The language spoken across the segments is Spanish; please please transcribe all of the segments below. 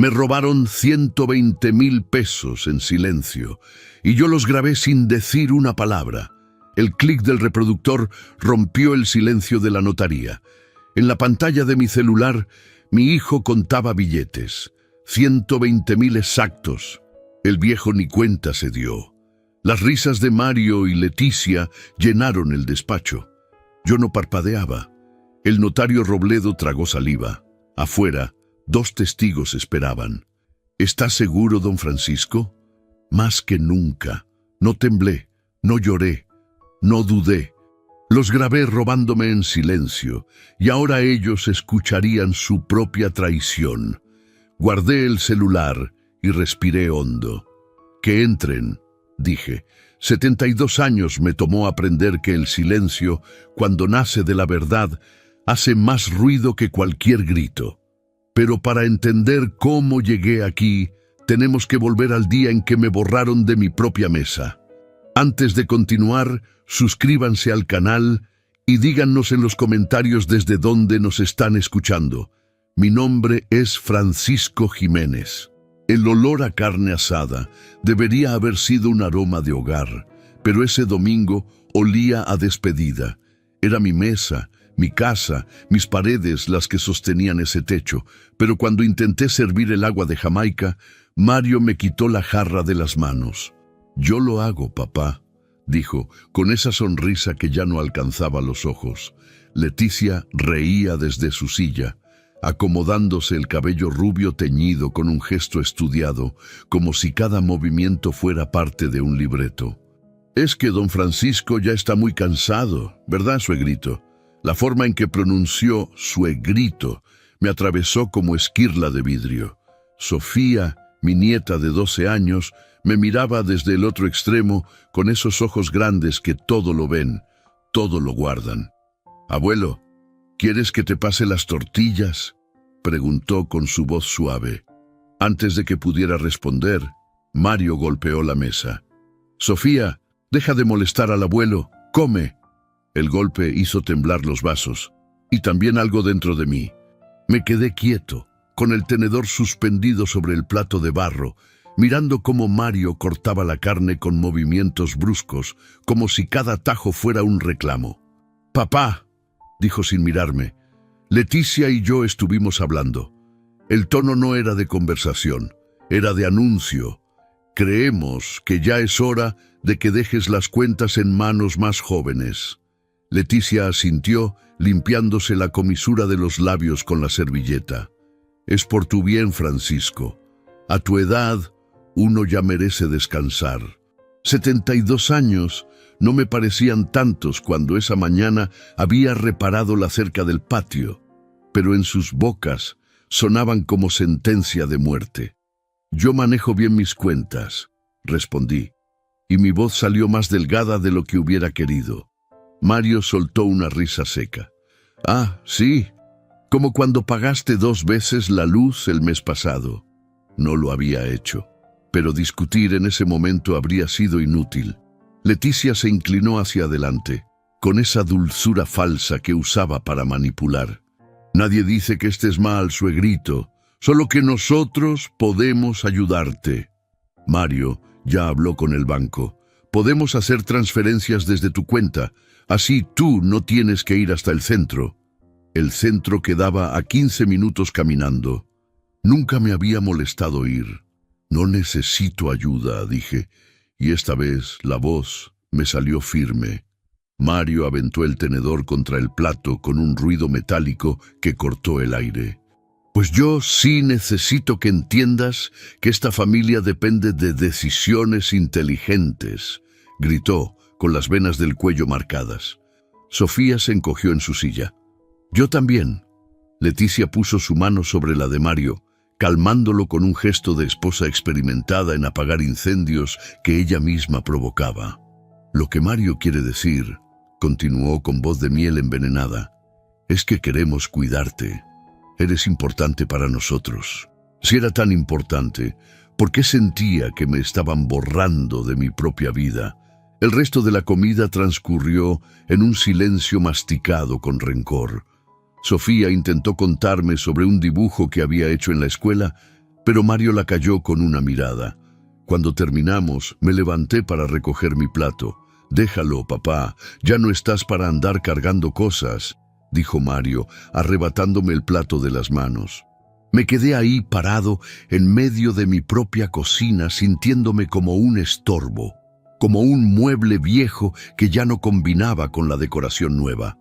Me robaron 120,000 pesos en silencio, y yo los grabé sin decir una palabra. El clic del reproductor rompió el silencio de la notaría. En la pantalla de mi celular, mi hijo contaba billetes. 120,000 exactos. El viejo ni cuenta se dio. Las risas de Mario y Leticia llenaron el despacho. Yo no parpadeaba. El notario Robledo tragó saliva. Afuera, 2 testigos esperaban. ¿Está seguro, don Francisco? Más que nunca. No temblé, no lloré, no dudé. Los grabé robándome en silencio, y ahora ellos escucharían su propia traición. Guardé el celular y respiré hondo. Que entren, dije. 72 años me tomó aprender que el silencio, cuando nace de la verdad, hace más ruido que cualquier grito. Pero para entender cómo llegué aquí, tenemos que volver al día en que me borraron de mi propia mesa. Antes de continuar, suscríbanse al canal y díganos en los comentarios desde dónde nos están escuchando. Mi nombre es Francisco Jiménez. El olor a carne asada debería haber sido un aroma de hogar, pero ese domingo olía a despedida. Era mi mesa, mi casa, mis paredes las que sostenían ese techo, pero cuando intenté servir el agua de Jamaica, Mario me quitó la jarra de las manos. «Yo lo hago, papá», dijo, con esa sonrisa que ya no alcanzaba los ojos. Leticia reía desde su silla, acomodándose el cabello rubio teñido con un gesto estudiado, como si cada movimiento fuera parte de un libreto. «Es que don Francisco ya está muy cansado, ¿verdad, suegrito?». La forma en que pronunció suegrito me atravesó como esquirla de vidrio. Sofía, mi nieta de 12 años, me miraba desde el otro extremo con esos ojos grandes que todo lo ven, todo lo guardan. «Abuelo, ¿quieres que te pase las tortillas?», preguntó con su voz suave. Antes de que pudiera responder, Mario golpeó la mesa. «Sofía, deja de molestar al abuelo, come». El golpe hizo temblar los vasos, y también algo dentro de mí. Me quedé quieto, con el tenedor suspendido sobre el plato de barro, mirando cómo Mario cortaba la carne con movimientos bruscos, como si cada tajo fuera un reclamo. «Papá», dijo sin mirarme. Leticia y yo estuvimos hablando. El tono no era de conversación, era de anuncio. «Creemos que ya es hora de que dejes las cuentas en manos más jóvenes». Leticia asintió, limpiándose la comisura de los labios con la servilleta. «Es por tu bien, Francisco. A tu edad, uno ya merece descansar». 72 años no me parecían tantos cuando esa mañana había reparado la cerca del patio, pero en sus bocas sonaban como sentencia de muerte. «Yo manejo bien mis cuentas», respondí, y mi voz salió más delgada de lo que hubiera querido. Mario soltó una risa seca. «Ah, sí, como cuando pagaste 2 veces la luz el mes pasado». No lo había hecho, pero discutir en ese momento habría sido inútil. Leticia se inclinó hacia adelante, con esa dulzura falsa que usaba para manipular. «Nadie dice que estés mal, suegrito, solo que nosotros podemos ayudarte». Mario ya habló con el banco. «Podemos hacer transferencias desde tu cuenta, así tú no tienes que ir hasta el centro». El centro quedaba a 15 minutos caminando. Nunca me había molestado ir. «No necesito ayuda», dije, y esta vez la voz me salió firme. Mario aventó el tenedor contra el plato con un ruido metálico que cortó el aire. «Pues yo sí necesito que entiendas que esta familia depende de decisiones inteligentes», gritó, con las venas del cuello marcadas. Sofía se encogió en su silla. «Yo también». Leticia puso su mano sobre la de Mario, calmándolo con un gesto de esposa experimentada en apagar incendios que ella misma provocaba. «Lo que Mario quiere decir», continuó con voz de miel envenenada, «es que queremos cuidarte. Eres importante para nosotros. Si era tan importante, ¿por qué sentía que me estaban borrando de mi propia vida?» El resto de la comida transcurrió en un silencio masticado con rencor. Sofía intentó contarme sobre un dibujo que había hecho en la escuela, pero Mario la calló con una mirada. Cuando terminamos, me levanté para recoger mi plato. «Déjalo, papá, ya no estás para andar cargando cosas», dijo Mario, arrebatándome el plato de las manos. Me quedé ahí parado en medio de mi propia cocina, sintiéndome como un estorbo, como un mueble viejo que ya no combinaba con la decoración nueva.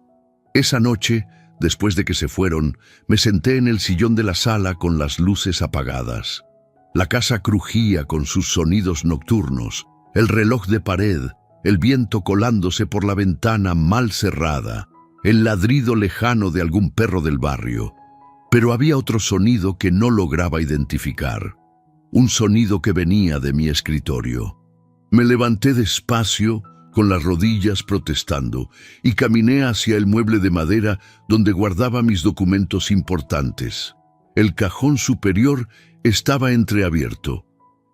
Esa noche, después de que se fueron, me senté en el sillón de la sala con las luces apagadas. La casa crujía con sus sonidos nocturnos, el reloj de pared, el viento colándose por la ventana mal cerrada, el ladrido lejano de algún perro del barrio. Pero había otro sonido que no lograba identificar, un sonido que venía de mi escritorio. Me levanté despacio, con las rodillas protestando, y caminé hacia el mueble de madera donde guardaba mis documentos importantes. El cajón superior estaba entreabierto.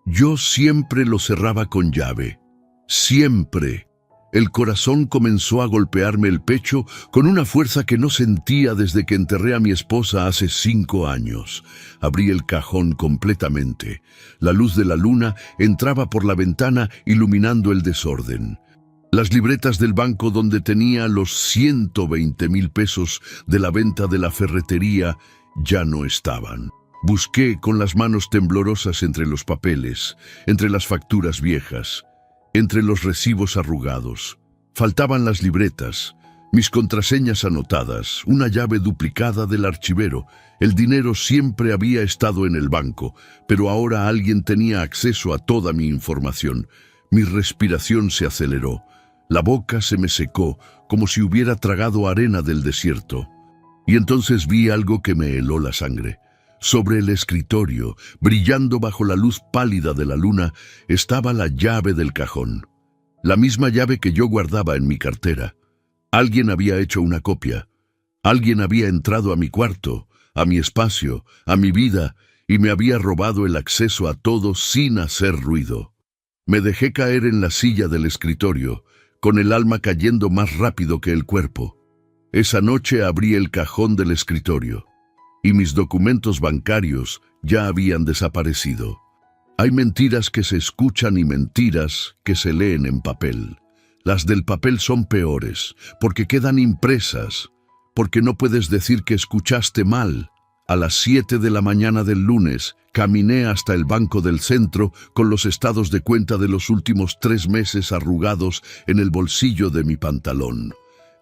Yo siempre lo cerraba con llave. Siempre. El corazón comenzó a golpearme el pecho con una fuerza que no sentía desde que enterré a mi esposa hace 5 años. Abrí el cajón completamente. La luz de la luna entraba por la ventana iluminando el desorden. Las libretas del banco donde tenía los 120,000 pesos de la venta de la ferretería ya no estaban. Busqué con las manos temblorosas entre los papeles, entre las facturas viejas, entre los recibos arrugados. Faltaban las libretas, mis contraseñas anotadas, una llave duplicada del archivero. El dinero siempre había estado en el banco, pero ahora alguien tenía acceso a toda mi información. Mi respiración se aceleró. La boca se me secó, como si hubiera tragado arena del desierto. Y entonces vi algo que me heló la sangre. Sobre el escritorio, brillando bajo la luz pálida de la luna, estaba la llave del cajón. La misma llave que yo guardaba en mi cartera. Alguien había hecho una copia. Alguien había entrado a mi cuarto, a mi espacio, a mi vida, y me había robado el acceso a todo sin hacer ruido. Me dejé caer en la silla del escritorio, con el alma cayendo más rápido que el cuerpo. Esa noche abrí el cajón del escritorio, y mis documentos bancarios ya habían desaparecido. Hay mentiras que se escuchan y mentiras que se leen en papel. Las del papel son peores, porque quedan impresas, porque no puedes decir que escuchaste mal. A las 7 de la mañana del lunes, caminé hasta el banco del centro con los estados de cuenta de los últimos 3 meses arrugados en el bolsillo de mi pantalón.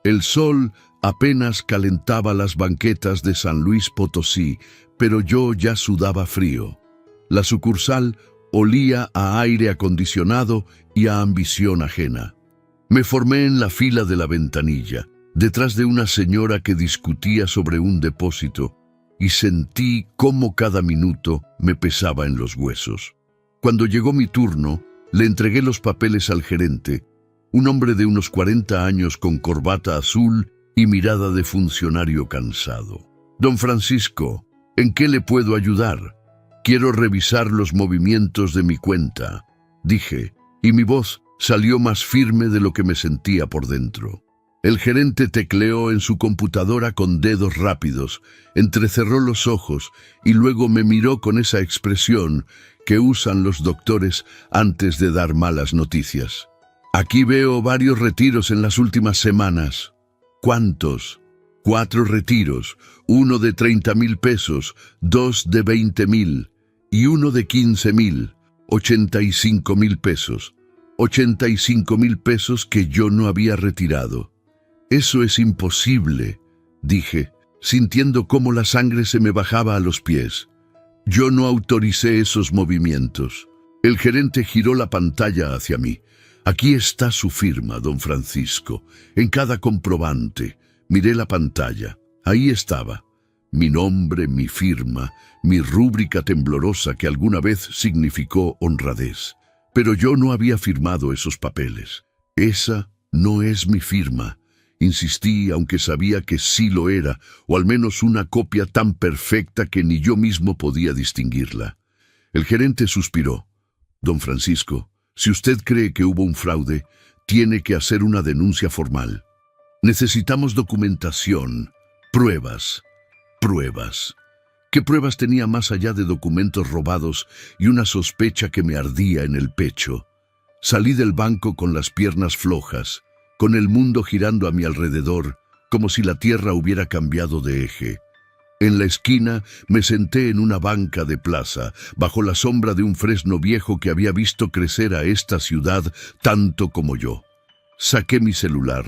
El sol apenas calentaba las banquetas de San Luis Potosí, pero yo ya sudaba frío. La sucursal olía a aire acondicionado y a ambición ajena. Me formé en la fila de la ventanilla, detrás de una señora que discutía sobre un depósito, y sentí cómo cada minuto me pesaba en los huesos. Cuando llegó mi turno, le entregué los papeles al gerente, un hombre de unos 40 años con corbata azul y mirada de funcionario cansado. «Don Francisco, ¿en qué le puedo ayudar? Quiero revisar los movimientos de mi cuenta», dije, y mi voz salió más firme de lo que me sentía por dentro. El gerente tecleó en su computadora con dedos rápidos, entrecerró los ojos y luego me miró con esa expresión que usan los doctores antes de dar malas noticias. «Aquí veo varios retiros en las últimas semanas». «¿Cuántos?» 4 retiros, uno de 30,000 pesos, 2 de 20,000 y uno de 15,000, 85,000 pesos. 85,000 pesos que yo no había retirado. «Eso es imposible», dije, sintiendo cómo la sangre se me bajaba a los pies. «Yo no autoricé esos movimientos». El gerente giró la pantalla hacia mí. «Aquí está su firma, don Francisco, en cada comprobante». Miré la pantalla. Ahí estaba. Mi nombre, mi firma, mi rúbrica temblorosa que alguna vez significó honradez. Pero yo no había firmado esos papeles. «Esa no es mi firma», insistí, aunque sabía que sí lo era, o al menos una copia tan perfecta que ni yo mismo podía distinguirla. El gerente suspiró. «Don Francisco, si usted cree que hubo un fraude, tiene que hacer una denuncia formal. Necesitamos documentación, pruebas. ¿Qué pruebas tenía más allá de documentos robados y una sospecha que me ardía en el pecho? Salí del banco con las piernas flojas, con el mundo girando a mi alrededor, como si la tierra hubiera cambiado de eje. En la esquina me senté en una banca de plaza, bajo la sombra de un fresno viejo que había visto crecer a esta ciudad tanto como yo. Saqué mi celular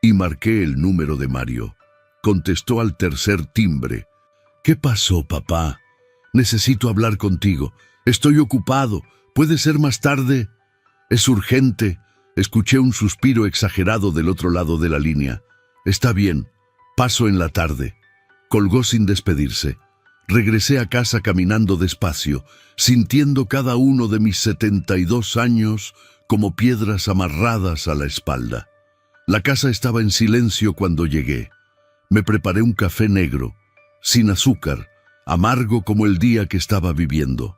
y marqué el número de Mario. Contestó al tercer timbre. «¿Qué pasó, papá? Necesito hablar contigo. Estoy ocupado. ¿Puede ser más tarde?» «Es urgente». Escuché un suspiro exagerado del otro lado de la línea. «Está bien. Paso en la tarde». Colgó sin despedirse. Regresé a casa caminando despacio, sintiendo cada uno de mis 72 años como piedras amarradas a la espalda. La casa estaba en silencio cuando llegué. Me preparé un café negro, sin azúcar, amargo como el día que estaba viviendo.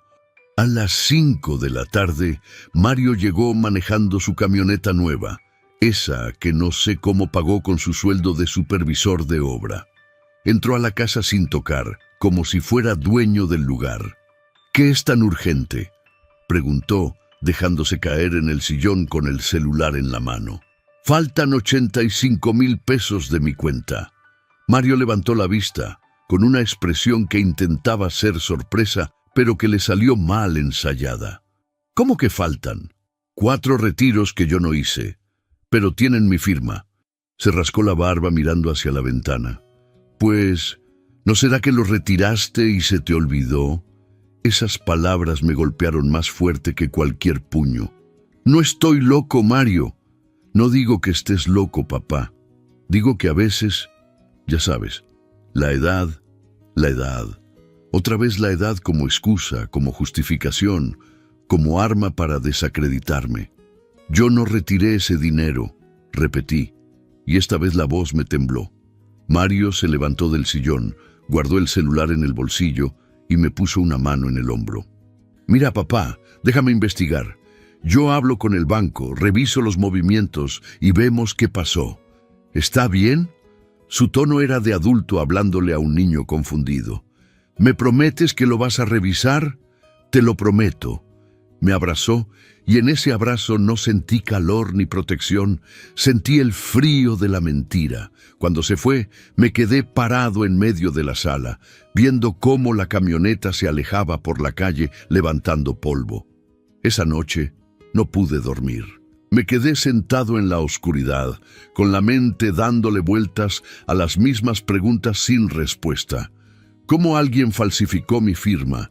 A las 5 de la tarde, Mario llegó manejando su camioneta nueva, esa que no sé cómo pagó con su sueldo de supervisor de obra. Entró a la casa sin tocar, como si fuera dueño del lugar. «¿Qué es tan urgente?», preguntó, dejándose caer en el sillón con el celular en la mano. «Faltan 85,000 pesos de mi cuenta». Mario levantó la vista, con una expresión que intentaba ser sorpresa, pero que le salió mal ensayada. «¿Cómo que faltan?» «4 retiros que yo no hice, pero tienen mi firma». Se rascó la barba mirando hacia la ventana. «Pues, ¿no será que los retiraste y se te olvidó?» Esas palabras me golpearon más fuerte que cualquier puño. «No estoy loco, Mario. No digo que estés loco, papá. Digo que a veces, ya sabes, la edad. Otra vez la edad como excusa, como justificación, como arma para desacreditarme. Yo no retiré ese dinero», repetí, y esta vez la voz me tembló. Mario se levantó del sillón, guardó el celular en el bolsillo y me puso una mano en el hombro. «Mira, papá, déjame investigar. Yo hablo con el banco, reviso los movimientos y vemos qué pasó. ¿Está bien?» Su tono era de adulto hablándole a un niño confundido. «¿Me prometes que lo vas a revisar?» «Te lo prometo». Me abrazó y en ese abrazo no sentí calor ni protección, sentí el frío de la mentira. Cuando se fue, me quedé parado en medio de la sala, viendo cómo la camioneta se alejaba por la calle levantando polvo. Esa noche no pude dormir. Me quedé sentado en la oscuridad, con la mente dándole vueltas a las mismas preguntas sin respuesta. ¿Cómo alguien falsificó mi firma?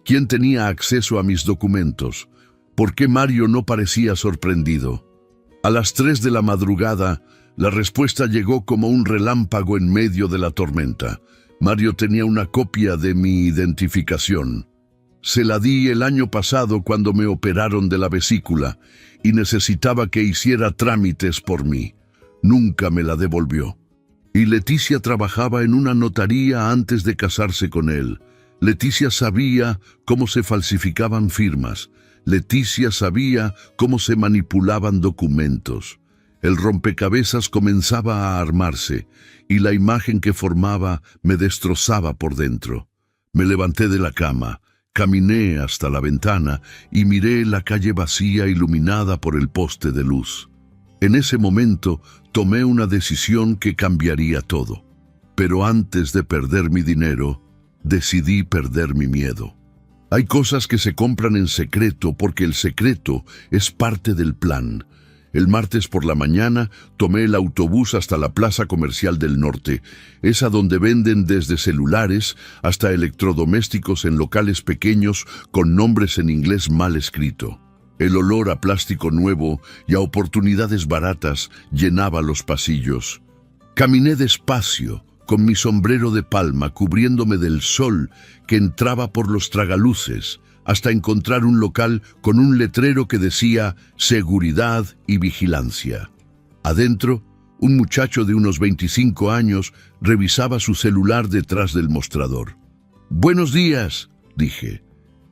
¿Quién tenía acceso a mis documentos? ¿Por qué Mario no parecía sorprendido? A las 3 de la madrugada, la respuesta llegó como un relámpago en medio de la tormenta. Mario tenía una copia de mi identificación. Se la di el año pasado cuando me operaron de la vesícula y necesitaba que hiciera trámites por mí. Nunca me la devolvió. Y Leticia trabajaba en una notaría antes de casarse con él. Leticia sabía cómo se falsificaban firmas. Leticia sabía cómo se manipulaban documentos. El rompecabezas comenzaba a armarse y la imagen que formaba me destrozaba por dentro. Me levanté de la cama, caminé hasta la ventana y miré la calle vacía iluminada por el poste de luz. En ese momento tomé una decisión que cambiaría todo. Pero antes de perder mi dinero, decidí perder mi miedo. Hay cosas que se compran en secreto porque el secreto es parte del plan. El martes por la mañana tomé el autobús hasta la Plaza Comercial del Norte, esa donde venden desde celulares hasta electrodomésticos en locales pequeños con nombres en inglés mal escrito. El olor a plástico nuevo y a oportunidades baratas llenaba los pasillos. Caminé despacio, con mi sombrero de palma cubriéndome del sol que entraba por los tragaluces, hasta encontrar un local con un letrero que decía «Seguridad y vigilancia». Adentro, un muchacho de unos 25 años revisaba su celular detrás del mostrador. «Buenos días», dije.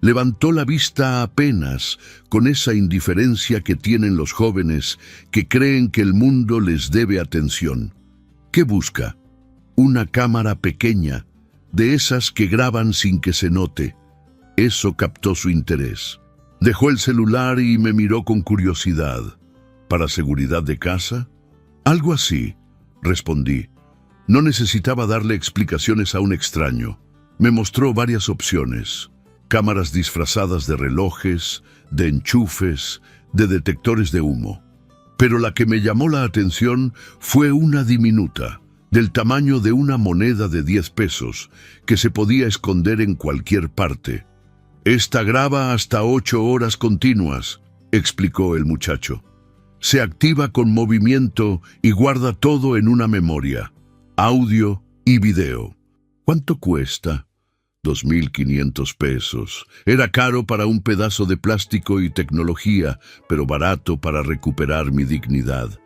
Levantó la vista apenas, con esa indiferencia que tienen los jóvenes que creen que el mundo les debe atención. «¿Qué busca?» «Una cámara pequeña». de esas que graban sin que se note. Eso captó su interés. Dejó el celular y me miró con curiosidad. ¿Para seguridad de casa? Algo así, respondí. No necesitaba darle explicaciones a un extraño. Me mostró varias opciones. Cámaras disfrazadas de relojes, de enchufes, de detectores de humo. Pero la que me llamó la atención fue una diminuta, del tamaño de una moneda de 10 pesos, que se podía esconder en cualquier parte. «Esta graba hasta 8 horas continuas», explicó el muchacho. «Se activa con movimiento y guarda todo en una memoria, audio y video». «¿Cuánto cuesta?» 2.500 pesos. Era caro para un pedazo de plástico y tecnología, pero barato para recuperar mi dignidad.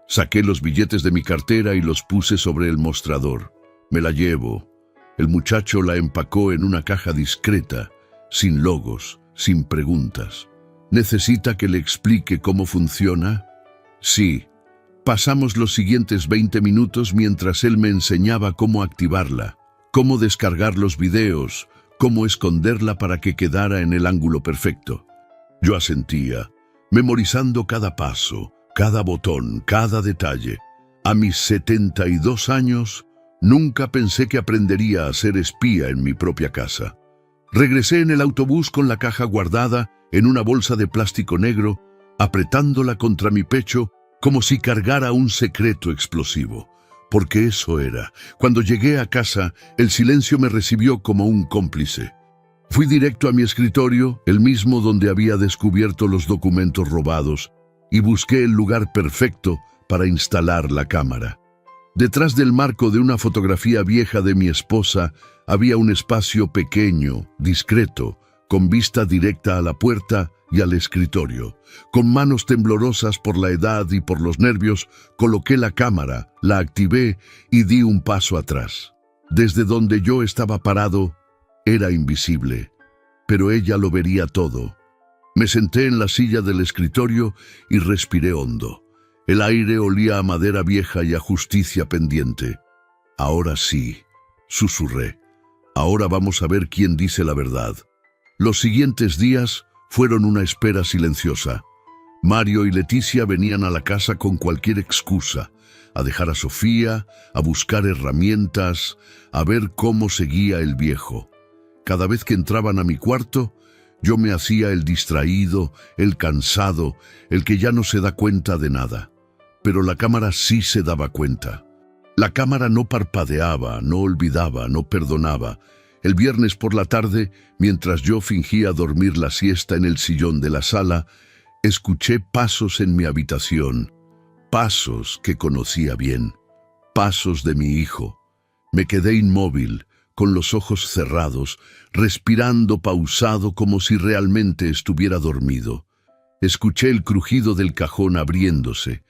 Saqué los billetes de mi cartera y los puse sobre el mostrador. «Me la llevo». El muchacho la empacó en una caja discreta, sin logos, sin preguntas. ¿Necesita que le explique cómo funciona? Sí. Pasamos los siguientes 20 minutos mientras él me enseñaba cómo activarla, cómo descargar los videos, cómo esconderla para que quedara en el ángulo perfecto. Yo asentía, memorizando cada paso, cada botón, cada detalle. A mis 72 años, nunca pensé que aprendería a ser espía en mi propia casa. Regresé en el autobús con la caja guardada en una bolsa de plástico negro, apretándola contra mi pecho como si cargara un secreto explosivo. Porque eso era. Cuando llegué a casa, el silencio me recibió como un cómplice. Fui directo a mi escritorio, el mismo donde había descubierto los documentos robados, y busqué el lugar perfecto para instalar la cámara. Detrás del marco de una fotografía vieja de mi esposa había un espacio pequeño, discreto, con vista directa a la puerta y al escritorio. Con manos temblorosas por la edad y por los nervios, coloqué la cámara, la activé y di un paso atrás. Desde donde yo estaba parado, era invisible, pero ella lo vería todo. Me senté en la silla del escritorio y respiré hondo. El aire olía a madera vieja y a justicia pendiente. «Ahora sí», susurré. «Ahora vamos a ver quién dice la verdad». Los siguientes días fueron una espera silenciosa. Mario y Leticia venían a la casa con cualquier excusa, a dejar a Sofía, a buscar herramientas, a ver cómo seguía el viejo. Cada vez que entraban a mi cuarto, yo me hacía el distraído, el cansado, el que ya no se da cuenta de nada. Pero la cámara sí se daba cuenta. La cámara no parpadeaba, no olvidaba, no perdonaba. El viernes por la tarde, mientras yo fingía dormir la siesta en el sillón de la sala, escuché pasos en mi habitación, pasos que conocía bien, pasos de mi hijo. Me quedé inmóvil, con los ojos cerrados, respirando pausado como si realmente estuviera dormido. Escuché el crujido del cajón abriéndose,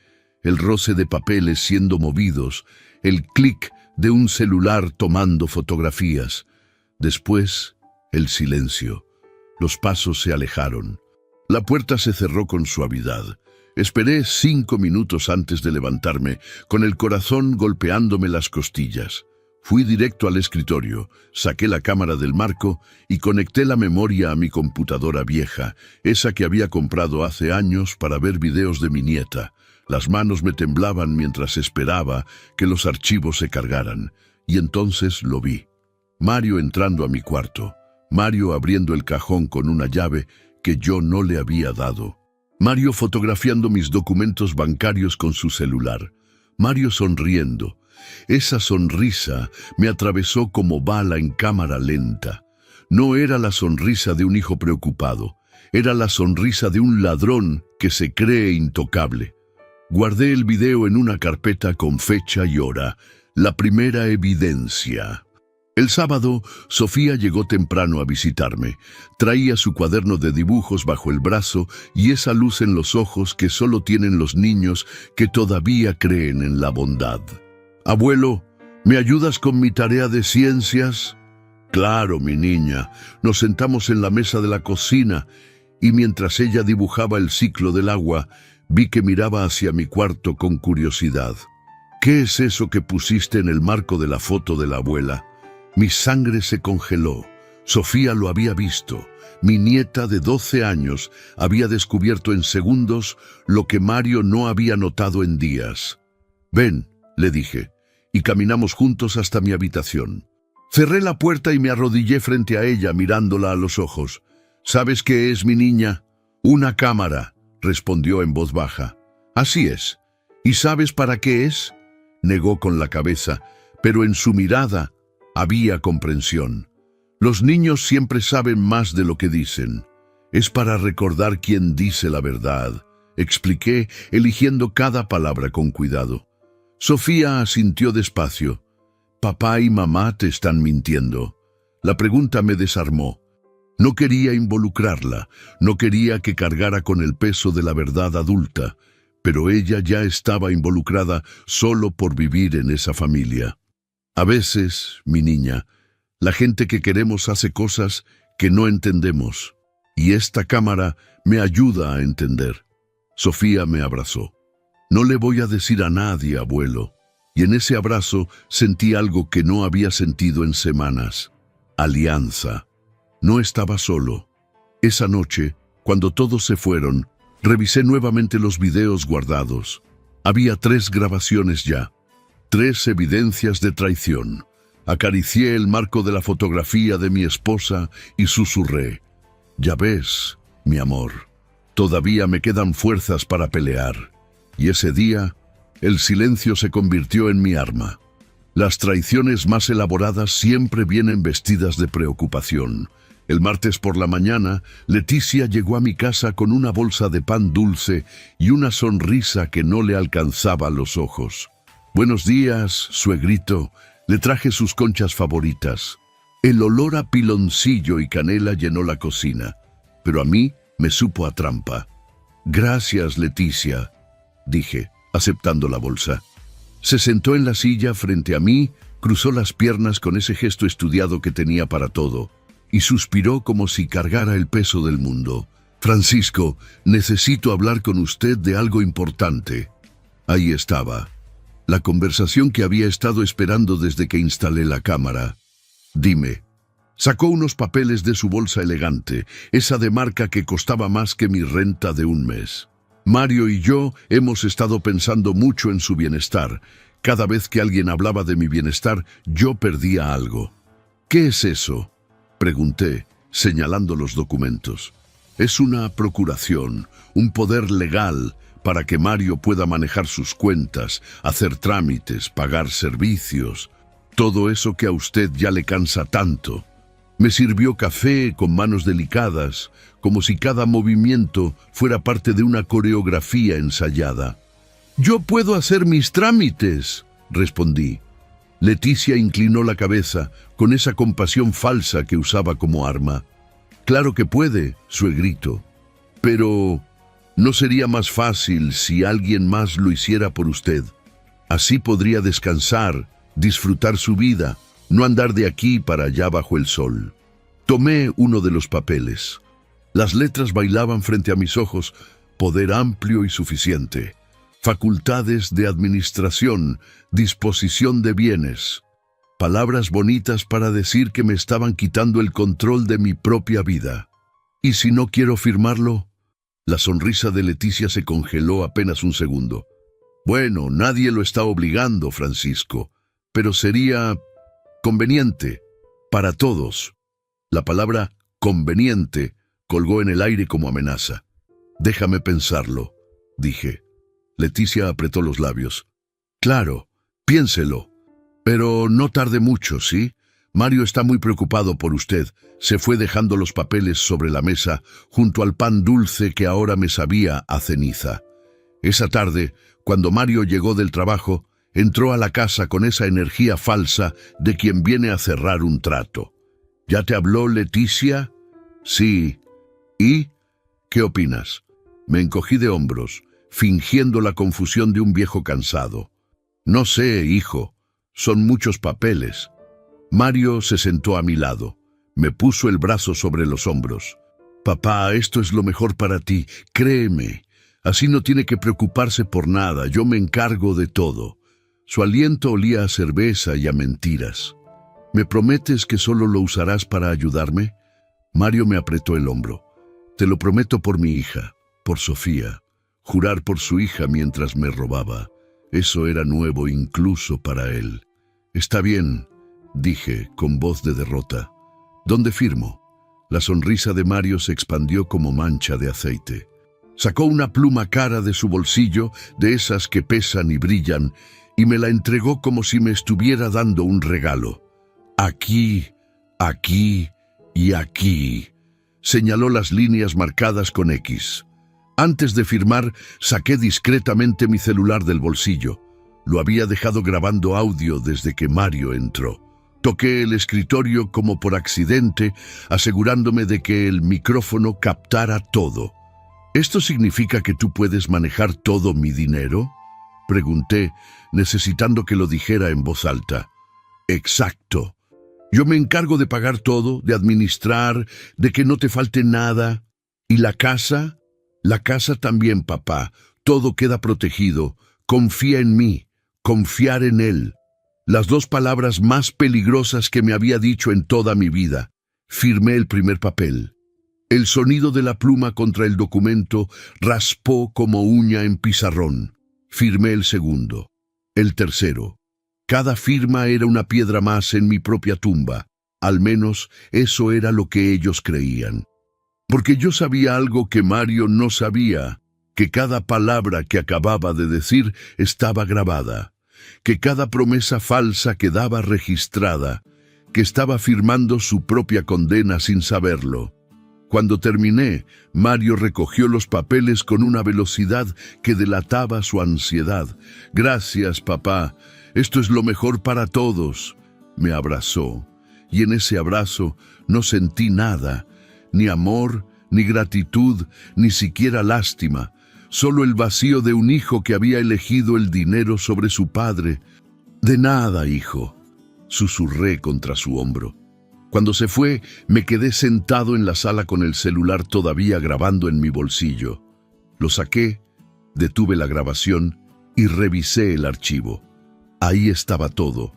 el roce de papeles siendo movidos, el clic de un celular tomando fotografías. Después, el silencio. Los pasos se alejaron. La puerta se cerró con suavidad. Esperé 5 minutos antes de levantarme, con el corazón golpeándome las costillas. Fui directo al escritorio, saqué la cámara del marco y conecté la memoria a mi computadora vieja, esa que había comprado hace años para ver videos de mi nieta. Las manos me temblaban mientras esperaba que los archivos se cargaran, y entonces lo vi. Mario entrando a mi cuarto, Mario abriendo el cajón con una llave que yo no le había dado. Mario fotografiando mis documentos bancarios con su celular. Mario sonriendo. Esa sonrisa me atravesó como bala en cámara lenta. No era la sonrisa de un hijo preocupado, era la sonrisa de un ladrón que se cree intocable. Guardé el video en una carpeta con fecha y hora, la primera evidencia. El sábado, Sofía llegó temprano a visitarme. Traía su cuaderno de dibujos bajo el brazo y esa luz en los ojos que solo tienen los niños que todavía creen en la bondad. «Abuelo, ¿me ayudas con mi tarea de ciencias?» «Claro, mi niña». Nos sentamos en la mesa de la cocina y mientras ella dibujaba el ciclo del agua, vi que miraba hacia mi cuarto con curiosidad. «¿Qué es eso que pusiste en el marco de la foto de la abuela?» Mi sangre se congeló. Sofía lo había visto. Mi nieta de 12 años había descubierto en segundos lo que Mario no había notado en días. «Ven», le dije, y caminamos juntos hasta mi habitación. Cerré la puerta y me arrodillé frente a ella mirándola a los ojos. «¿Sabes qué es, mi niña?» «Una cámara», respondió en voz baja. «Así es. ¿Y sabes para qué es?» Negó con la cabeza, pero en su mirada había comprensión. Los niños siempre saben más de lo que dicen. Es para recordar quién dice la verdad, expliqué, eligiendo cada palabra con cuidado. Sofía asintió despacio. «Papá y mamá te están mintiendo». La pregunta me desarmó. No quería involucrarla, no quería que cargara con el peso de la verdad adulta, pero ella ya estaba involucrada solo por vivir en esa familia. A veces, mi niña, la gente que queremos hace cosas que no entendemos, y esta cámara me ayuda a entender. Sofía me abrazó. «No le voy a decir a nadie, abuelo». Y en ese abrazo sentí algo que no había sentido en semanas. Alianza. No estaba solo. Esa noche, cuando todos se fueron, revisé nuevamente los videos guardados. Había 3 grabaciones ya, 3 evidencias de traición. Acaricié el marco de la fotografía de mi esposa y susurré: «Ya ves, mi amor, todavía me quedan fuerzas para pelear». Y ese día, el silencio se convirtió en mi arma. Las traiciones más elaboradas siempre vienen vestidas de preocupación. El martes por la mañana, Leticia llegó a mi casa con una bolsa de pan dulce y una sonrisa que no le alcanzaba los ojos. «Buenos días, suegrito», le traje sus conchas favoritas. El olor a piloncillo y canela llenó la cocina, pero a mí me supo a trampa. «Gracias, Leticia», dije, aceptando la bolsa. Se sentó en la silla frente a mí, cruzó las piernas con ese gesto estudiado que tenía para todo, y suspiró como si cargara el peso del mundo. «Francisco, necesito hablar con usted de algo importante». Ahí estaba, la conversación que había estado esperando desde que instalé la cámara. «Dime». Sacó unos papeles de su bolsa elegante, esa de marca que costaba más que mi renta de un mes. «Mario y yo hemos estado pensando mucho en su bienestar. Cada vez que alguien hablaba de mi bienestar, yo perdía algo». «¿Qué es eso?», pregunté, señalando los documentos. «Es una procuración, un poder legal para que Mario pueda manejar sus cuentas, hacer trámites, pagar servicios, todo eso que a usted ya le cansa tanto». Me sirvió café con manos delicadas, como si cada movimiento fuera parte de una coreografía ensayada. «Yo puedo hacer mis trámites», respondí. Leticia inclinó la cabeza con esa compasión falsa que usaba como arma. «Claro que puede, suegrito. Pero ¿no sería más fácil si alguien más lo hiciera por usted? Así podría descansar, disfrutar su vida, no andar de aquí para allá bajo el sol». Tomé uno de los papeles. Las letras bailaban frente a mis ojos: poder amplio y suficiente, facultades de administración, disposición de bienes. Palabras bonitas para decir que me estaban quitando el control de mi propia vida. ¿Y si no quiero firmarlo? La sonrisa de Leticia se congeló apenas un segundo. «Bueno, nadie lo está obligando, Francisco, pero sería conveniente para todos». La palabra «conveniente» colgó en el aire como amenaza. «Déjame pensarlo», dije. Leticia apretó los labios. «Claro, piénselo. Pero no tarde mucho, ¿sí? Mario está muy preocupado por usted». Se fue dejando los papeles sobre la mesa, junto al pan dulce que ahora me sabía a ceniza. Esa tarde, cuando Mario llegó del trabajo, entró a la casa con esa energía falsa de quien viene a cerrar un trato. «¿Ya te habló Leticia?» «Sí». «¿Y? ¿Qué opinas?» Me encogí de hombros, fingiendo la confusión de un viejo cansado. «No sé, hijo. Son muchos papeles». Mario se sentó a mi lado. Me puso el brazo sobre los hombros. «Papá, esto es lo mejor para ti. Créeme. Así no tiene que preocuparse por nada. Yo me encargo de todo». Su aliento olía a cerveza y a mentiras. ¿Me prometes que solo lo usarás para ayudarme? Mario me apretó el hombro. Te lo prometo por mi hija, por Sofía. Jurar por su hija mientras me robaba. Eso era nuevo incluso para él. Está bien, dije con voz de derrota. ¿Dónde firmo? La sonrisa de Mario se expandió como mancha de aceite. Sacó una pluma cara de su bolsillo, de esas que pesan y brillan, y me la entregó como si me estuviera dando un regalo. Aquí, aquí y aquí. Señaló las líneas marcadas con X. Antes de firmar, saqué discretamente mi celular del bolsillo. Lo había dejado grabando audio desde que Mario entró. Toqué el escritorio como por accidente, asegurándome de que el micrófono captara todo. ¿Esto significa que tú puedes manejar todo mi dinero? Pregunté, necesitando que lo dijera en voz alta. Exacto. Yo me encargo de pagar todo, de administrar, de que no te falte nada. ¿Y la casa? La casa también, papá. Todo queda protegido. Confía en mí. Confiar en él. Las dos palabras más peligrosas que me había dicho en toda mi vida. Firmé el primer papel. El sonido de la pluma contra el documento raspó como uña en pizarrón. Firmé el segundo. El tercero. Cada firma era una piedra más en mi propia tumba. Al menos eso era lo que ellos creían. Porque yo sabía algo que Mario no sabía, que cada palabra que acababa de decir estaba grabada, que cada promesa falsa quedaba registrada, que estaba firmando su propia condena sin saberlo. Cuando terminé, Mario recogió los papeles con una velocidad que delataba su ansiedad. Gracias, papá. Esto es lo mejor para todos. Me abrazó, y en ese abrazo no sentí nada, ni amor, ni gratitud, ni siquiera lástima, solo el vacío de un hijo que había elegido el dinero sobre su padre. De nada, hijo, susurré contra su hombro. Cuando se fue, me quedé sentado en la sala con el celular todavía grabando en mi bolsillo. Lo saqué, detuve la grabación y revisé el archivo. Ahí estaba todo.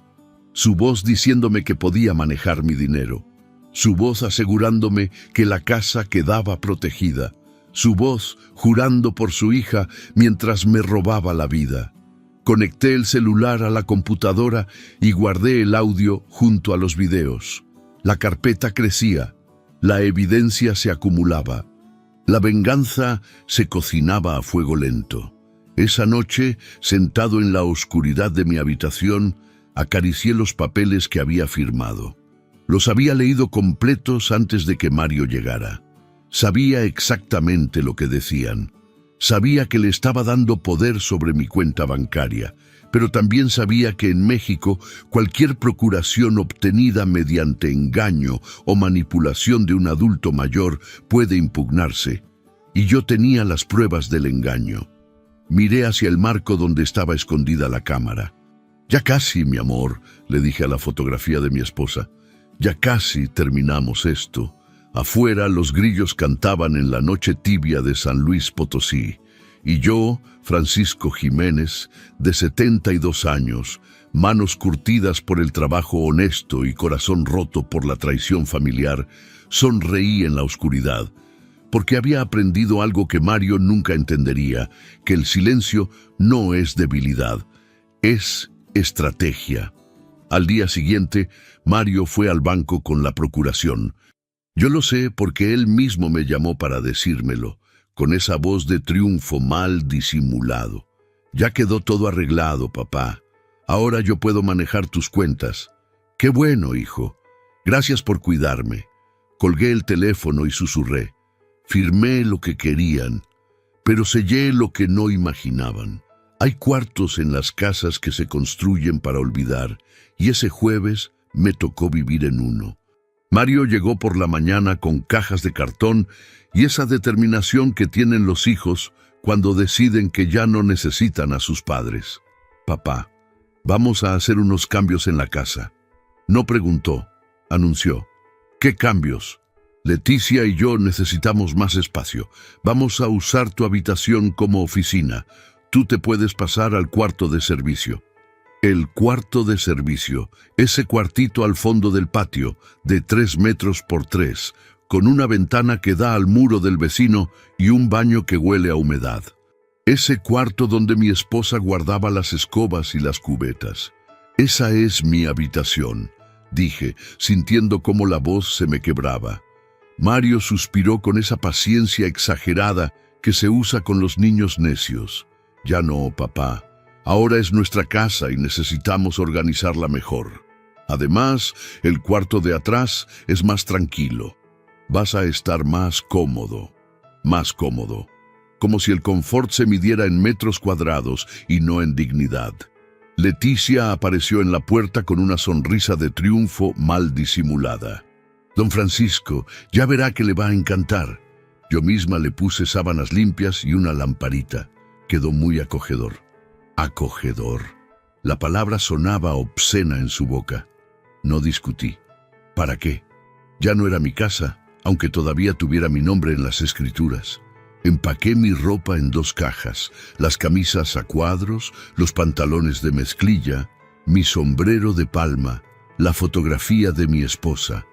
Su voz diciéndome que podía manejar mi dinero. Su voz asegurándome que la casa quedaba protegida. Su voz jurando por su hija mientras me robaba la vida. Conecté el celular a la computadora y guardé el audio junto a los videos. La carpeta crecía. La evidencia se acumulaba. La venganza se cocinaba a fuego lento. Esa noche, sentado en la oscuridad de mi habitación, acaricié los papeles que había firmado. Los había leído completos antes de que Mario llegara. Sabía exactamente lo que decían. Sabía que le estaba dando poder sobre mi cuenta bancaria, pero también sabía que en México cualquier procuración obtenida mediante engaño o manipulación de un adulto mayor puede impugnarse, y yo tenía las pruebas del engaño. Miré hacia el marco donde estaba escondida la cámara. «Ya casi, mi amor», le dije a la fotografía de mi esposa. «Ya casi terminamos esto». Afuera los grillos cantaban en la noche tibia de San Luis Potosí. Y yo, Francisco Jiménez, de 72 años, manos curtidas por el trabajo honesto y corazón roto por la traición familiar, sonreí en la oscuridad, porque había aprendido algo que Mario nunca entendería, que el silencio no es debilidad, es estrategia. Al día siguiente, Mario fue al banco con la procuración. Yo lo sé porque él mismo me llamó para decírmelo, con esa voz de triunfo mal disimulado. «Ya quedó todo arreglado, papá. Ahora yo puedo manejar tus cuentas». «Qué bueno, hijo. Gracias por cuidarme». Colgué el teléfono y susurré. Firmé lo que querían, pero sellé lo que no imaginaban. Hay cuartos en las casas que se construyen para olvidar, y ese jueves me tocó vivir en uno. Mario llegó por la mañana con cajas de cartón y esa determinación que tienen los hijos cuando deciden que ya no necesitan a sus padres. «Papá, vamos a hacer unos cambios en la casa». No preguntó, anunció. «¿Qué cambios?» «Leticia y yo necesitamos más espacio. Vamos a usar tu habitación como oficina. Tú te puedes pasar al cuarto de servicio». El cuarto de servicio, ese cuartito al fondo del patio, de 3 metros por 3, con una ventana que da al muro del vecino y un baño que huele a humedad. Ese cuarto donde mi esposa guardaba las escobas y las cubetas. Esa es mi habitación, dije, sintiendo cómo la voz se me quebraba. Mario suspiró con esa paciencia exagerada que se usa con los niños necios. Ya no, papá. Ahora es nuestra casa y necesitamos organizarla mejor. Además, el cuarto de atrás es más tranquilo. Vas a estar más cómodo. Como si el confort se midiera en metros cuadrados y no en dignidad. Leticia apareció en la puerta con una sonrisa de triunfo mal disimulada. Don Francisco, ya verá que le va a encantar. Yo misma le puse sábanas limpias y una lamparita. Quedó muy acogedor. Acogedor. La palabra sonaba obscena en su boca. No discutí. ¿Para qué? Ya no era mi casa, aunque todavía tuviera mi nombre en las escrituras. Empaqué mi ropa en 2 cajas, las camisas a cuadros, los pantalones de mezclilla, mi sombrero de palma, la fotografía de mi esposa.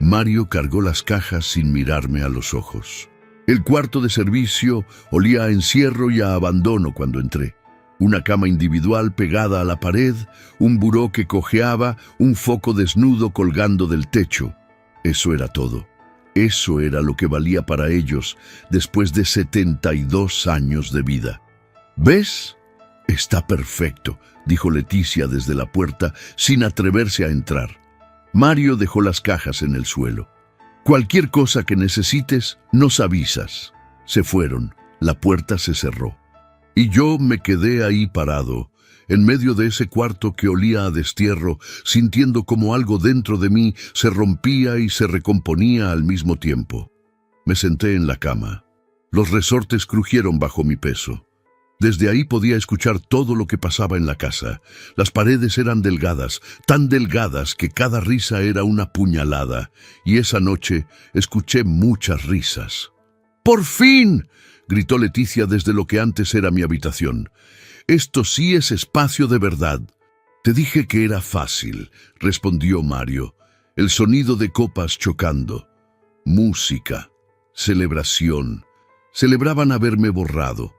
Mario cargó las cajas sin mirarme a los ojos. El cuarto de servicio olía a encierro y a abandono cuando entré. Una cama individual pegada a la pared, un buró que cojeaba, un foco desnudo colgando del techo. Eso era todo. Eso era lo que valía para ellos después de 72 años de vida. ¿Ves? Está perfecto, dijo Leticia desde la puerta sin atreverse a entrar. Mario dejó las cajas en el suelo. Cualquier cosa que necesites, nos avisas. Se fueron. La puerta se cerró. Y yo me quedé ahí parado, en medio de ese cuarto que olía a destierro, sintiendo como algo dentro de mí se rompía y se recomponía al mismo tiempo. Me senté en la cama. Los resortes crujieron bajo mi peso. Desde ahí podía escuchar todo lo que pasaba en la casa. Las paredes eran delgadas, tan delgadas que cada risa era una puñalada, y esa noche escuché muchas risas. ¡Por fin!, gritó Leticia desde lo que antes era mi habitación. «Esto sí es espacio de verdad». «Te dije que era fácil», respondió Mario. El sonido de copas chocando. Música. Celebración. Celebraban haberme borrado.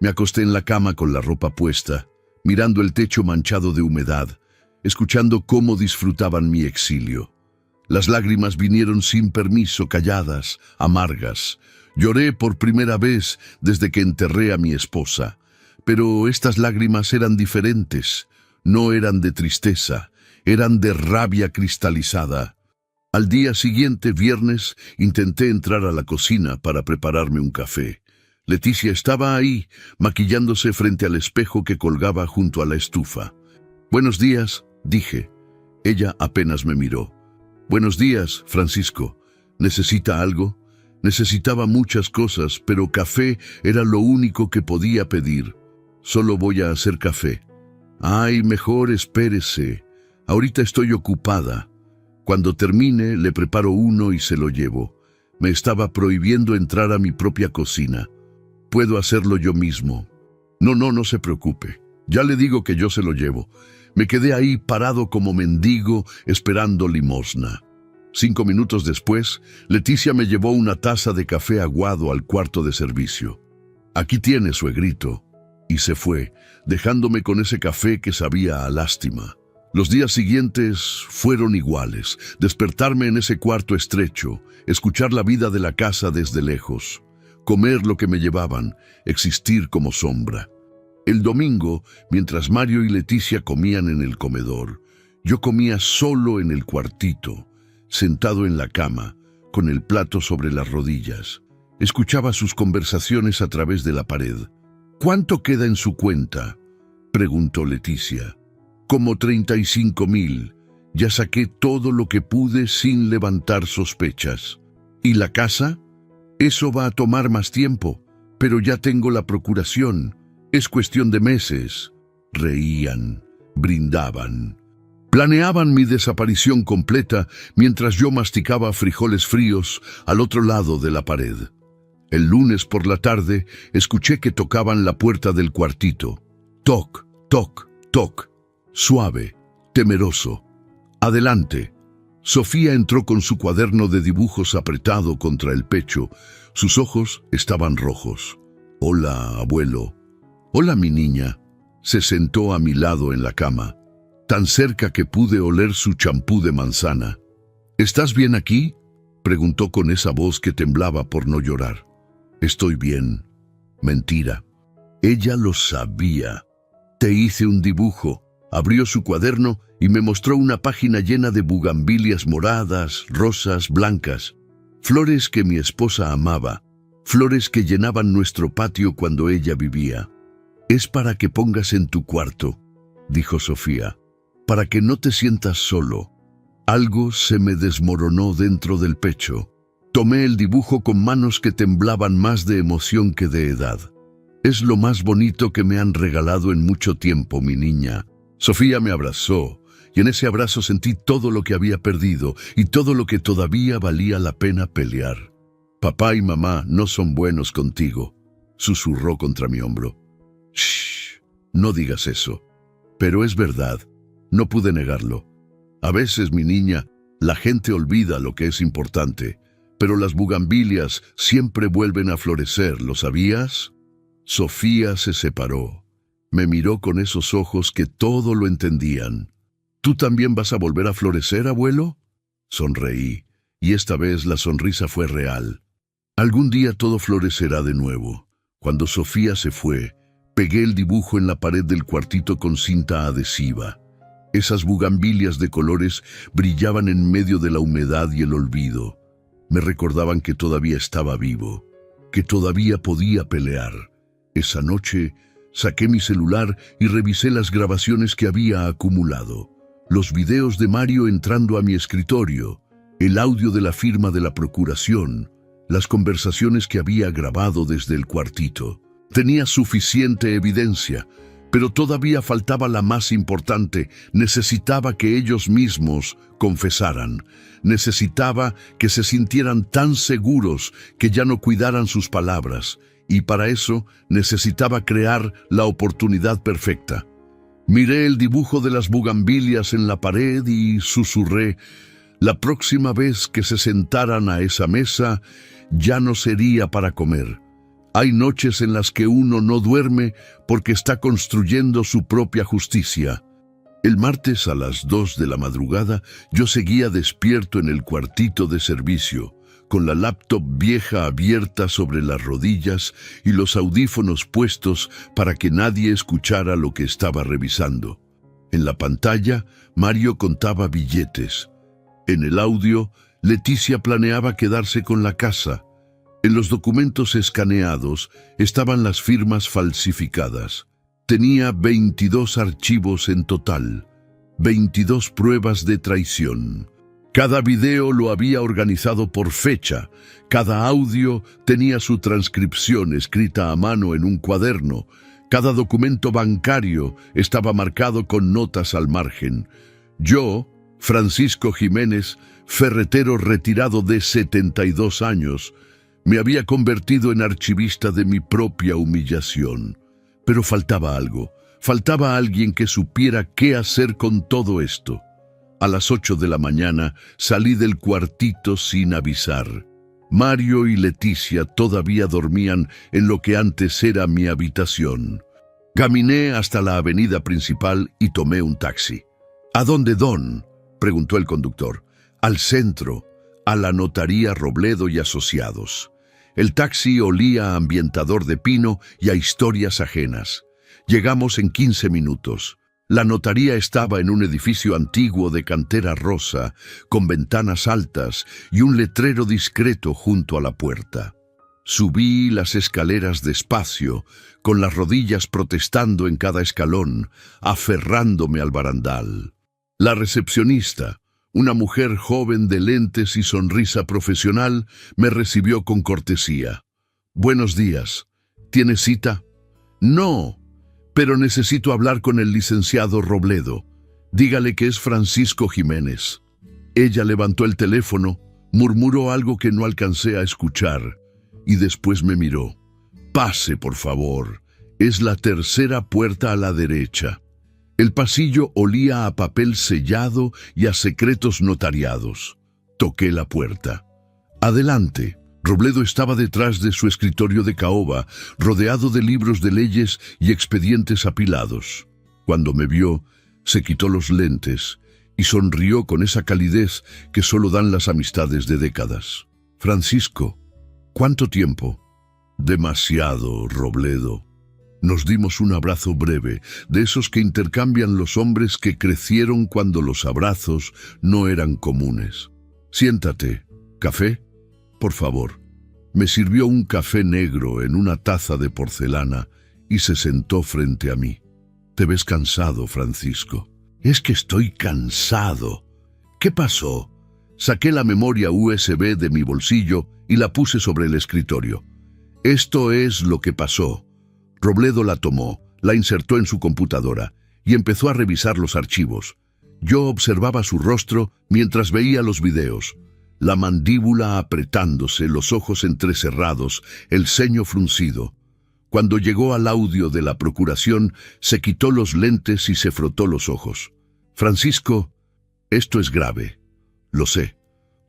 Me acosté en la cama con la ropa puesta, mirando el techo manchado de humedad, escuchando cómo disfrutaban mi exilio. Las lágrimas vinieron sin permiso, calladas, amargas. Lloré por primera vez desde que enterré a mi esposa. Pero estas lágrimas eran diferentes. No eran de tristeza, eran de rabia cristalizada. Al día siguiente, viernes, intenté entrar a la cocina para prepararme un café. Leticia estaba ahí, maquillándose frente al espejo que colgaba junto a la estufa. «Buenos días», dije. Ella apenas me miró. «Buenos días, Francisco. ¿Necesita algo?» Necesitaba muchas cosas, pero café era lo único que podía pedir. «Solo voy a hacer café». «Ay, mejor espérese. Ahorita estoy ocupada. Cuando termine, le preparo uno y se lo llevo. Me estaba prohibiendo entrar a mi propia cocina. Puedo hacerlo yo mismo». No se preocupe. Ya le digo que yo se lo llevo». Me quedé ahí parado como mendigo, esperando limosna. 5 minutos después, Leticia me llevó una taza de café aguado al cuarto de servicio. «Aquí tiene, suegrito». Y se fue, dejándome con ese café que sabía a lástima. Los días siguientes fueron iguales. Despertarme en ese cuarto estrecho, escuchar la vida de la casa desde lejos, comer lo que me llevaban, existir como sombra. El domingo, mientras Mario y Leticia comían en el comedor, yo comía solo en el cuartito, sentado en la cama, con el plato sobre las rodillas. Escuchaba sus conversaciones a través de la pared. «¿Cuánto queda en su cuenta?», preguntó Leticia. «Como 35,000. Ya saqué todo lo que pude sin levantar sospechas». «¿Y la casa?». «Eso va a tomar más tiempo, pero ya tengo la procuración. Es cuestión de meses». Reían, brindaban. Planeaban mi desaparición completa mientras yo masticaba frijoles fríos al otro lado de la pared. El lunes por la tarde escuché que tocaban la puerta del cuartito. Toc, toc, toc. suave, temeroso. «Adelante». Sofía entró con su cuaderno de dibujos apretado contra el pecho. Sus ojos estaban rojos. «Hola, abuelo». «Hola, mi niña». Se sentó a mi lado en la cama, tan cerca que pude oler su champú de manzana. «¿Estás bien aquí?», preguntó con esa voz que temblaba por no llorar. «Estoy bien». Mentira. Ella lo sabía. «Te hice un dibujo». Abrió su cuaderno y me mostró una página llena de bugambilias moradas, rosas, blancas. Flores que mi esposa amaba, flores que llenaban nuestro patio cuando ella vivía. «Es para que pongas en tu cuarto», dijo Sofía, «para que no te sientas solo». Algo se me desmoronó dentro del pecho. Tomé el dibujo con manos que temblaban más de emoción que de edad. «Es lo más bonito que me han regalado en mucho tiempo, mi niña». Sofía me abrazó, y en ese abrazo sentí todo lo que había perdido y todo lo que todavía valía la pena pelear. «Papá y mamá no son buenos contigo», susurró contra mi hombro. «Shh, no digas eso». Pero es verdad, no pude negarlo. A veces, mi niña, la gente olvida lo que es importante, pero las bugambilias siempre vuelven a florecer, ¿lo sabías? Sofía se separó. Me miró con esos ojos que todo lo entendían. «¿Tú también vas a volver a florecer, abuelo?». Sonreí, y esta vez la sonrisa fue real. «Algún día todo florecerá de nuevo». Cuando Sofía se fue, pegué el dibujo en la pared del cuartito con cinta adhesiva. Esas bugambilias de colores brillaban en medio de la humedad y el olvido. Me recordaban que todavía estaba vivo, que todavía podía pelear. Esa noche saqué mi celular y revisé las grabaciones que había acumulado. Los videos de Mario entrando a mi escritorio, el audio de la firma de la procuración, las conversaciones que había grabado desde el cuartito. Tenía suficiente evidencia, pero todavía faltaba la más importante. Necesitaba que ellos mismos confesaran. Necesitaba que se sintieran tan seguros que ya no cuidaran sus palabras. Y para eso necesitaba crear la oportunidad perfecta. Miré el dibujo de las bugambilias en la pared y susurré: «La próxima vez que se sentaran a esa mesa, ya no sería para comer». Hay noches en las que uno no duerme porque está construyendo su propia justicia. El martes a las 2 de la madrugada, yo seguía despierto en el cuartito de servicio, con la laptop vieja abierta sobre las rodillas y los audífonos puestos para que nadie escuchara lo que estaba revisando. En la pantalla, Mario contaba billetes. En el audio, Leticia planeaba quedarse con la casa. En los documentos escaneados estaban las firmas falsificadas. Tenía 22 archivos en total, 22 pruebas de traición. Cada video lo había organizado por fecha, cada audio tenía su transcripción escrita a mano en un cuaderno, cada documento bancario estaba marcado con notas al margen. Yo, Francisco Jiménez, ferretero retirado de 72 años, me había convertido en archivista de mi propia humillación. Pero faltaba algo, faltaba alguien que supiera qué hacer con todo esto. A las 8 de la mañana salí del cuartito sin avisar. Mario y Leticia todavía dormían en lo que antes era mi habitación. Caminé hasta la avenida principal y tomé un taxi. «¿A dónde, Don?», preguntó el conductor. «Al centro, a la notaría Robledo y Asociados». El taxi olía a ambientador de pino y a historias ajenas. Llegamos en 15 minutos. La notaría estaba en un edificio antiguo de cantera rosa, con ventanas altas y un letrero discreto junto a la puerta. Subí las escaleras despacio, con las rodillas protestando en cada escalón, aferrándome al barandal. La recepcionista, una mujer joven de lentes y sonrisa profesional, me recibió con cortesía. «Buenos días. ¿Tiene cita?» «No, pero necesito hablar con el licenciado Robledo. Dígale que es Francisco Jiménez». Ella levantó el teléfono, murmuró algo que no alcancé a escuchar y después me miró. «Pase, por favor. Es la tercera puerta a la derecha». El pasillo olía a papel sellado y a secretos notariados. Toqué la puerta. «Adelante». Robledo estaba detrás de su escritorio de caoba, rodeado de libros de leyes y expedientes apilados. Cuando me vio, se quitó los lentes y sonrió con esa calidez que solo dan las amistades de décadas. «Francisco, ¿cuánto tiempo?» «Demasiado, Robledo». Nos dimos un abrazo breve, de esos que intercambian los hombres que crecieron cuando los abrazos no eran comunes. «Siéntate. ¿Café?» «Por favor». Me sirvió un café negro en una taza de porcelana y se sentó frente a mí. «Te ves cansado, Francisco». «Es que estoy cansado». «¿Qué pasó?» Saqué la memoria USB de mi bolsillo y la puse sobre el escritorio. «Esto es lo que pasó». Robledo la tomó, la insertó en su computadora y empezó a revisar los archivos. Yo observaba su rostro mientras veía los videos. La mandíbula apretándose, los ojos entrecerrados, el ceño fruncido. Cuando llegó al audio de la procuración, se quitó los lentes y se frotó los ojos. «Francisco, esto es grave». «Lo sé».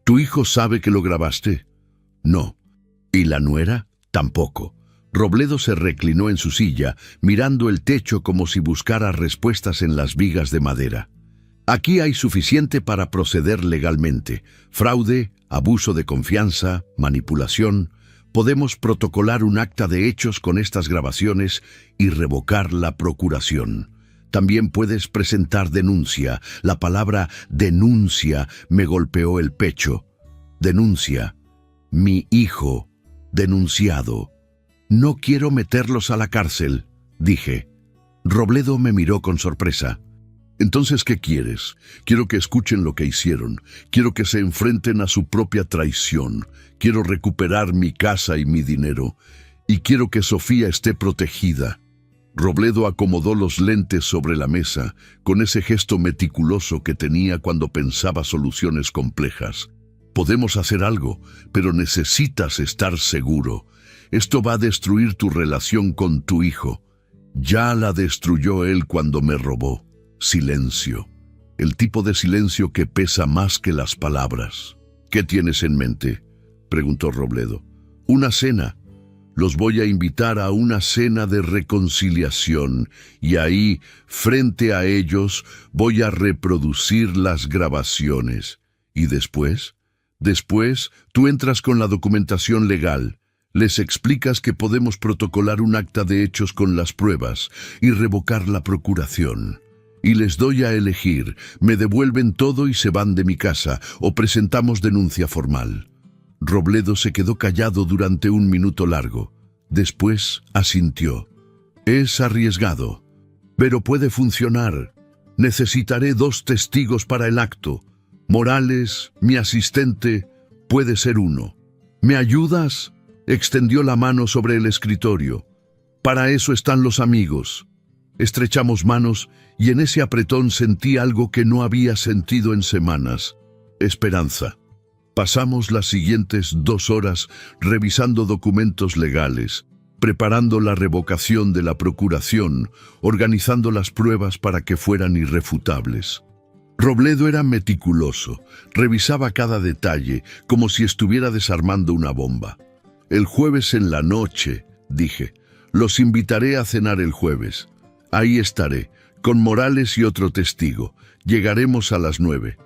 «¿Tu hijo sabe que lo grabaste?» «No». «¿Y la nuera?» «Tampoco». Robledo se reclinó en su silla, mirando el techo como si buscara respuestas en las vigas de madera. «Aquí hay suficiente para proceder legalmente. Fraude, abuso de confianza, manipulación. Podemos protocolar un acta de hechos con estas grabaciones y revocar la procuración. También puedes presentar denuncia». La palabra denuncia me golpeó el pecho. «Denuncia. Mi hijo. Denunciado». «No quiero meterlos a la cárcel», dije. Robledo me miró con sorpresa. «Entonces, ¿qué quieres? Quiero que escuchen lo que hicieron. Quiero que se enfrenten a su propia traición. Quiero recuperar mi casa y mi dinero. Y quiero que Sofía esté protegida». Robledo acomodó los lentes sobre la mesa, con ese gesto meticuloso que tenía cuando pensaba soluciones complejas. «Podemos hacer algo, pero necesitas estar seguro. Esto va a destruir tu relación con tu hijo. Ya la destruyó él cuando me robó». Silencio. El tipo de silencio que pesa más que las palabras. «¿Qué tienes en mente?», preguntó Robledo. «Una cena. Los voy a invitar a una cena de reconciliación y ahí, frente a ellos, voy a reproducir las grabaciones. ¿Y después? Después, tú entras con la documentación legal. Les explicas que podemos protocolar un acta de hechos con las pruebas y revocar la procuración. Y les doy a elegir, me devuelven todo y se van de mi casa o presentamos denuncia formal». Robledo se quedó callado durante un minuto largo. Después asintió. «Es arriesgado, pero puede funcionar. Necesitaré 2 testigos para el acto. Morales, mi asistente, puede ser uno. ¿Me ayudas?». Extendió la mano sobre el escritorio. «Para eso están los amigos». Estrechamos manos y en ese apretón sentí algo que no había sentido en semanas. Esperanza. Pasamos las siguientes 2 horas revisando documentos legales, preparando la revocación de la procuración, organizando las pruebas para que fueran irrefutables. Robledo era meticuloso, revisaba cada detalle como si estuviera desarmando una bomba. «El jueves en la noche», dije, «los invitaré a cenar el jueves. Ahí estaré, con Morales y otro testigo. Llegaremos a las 9.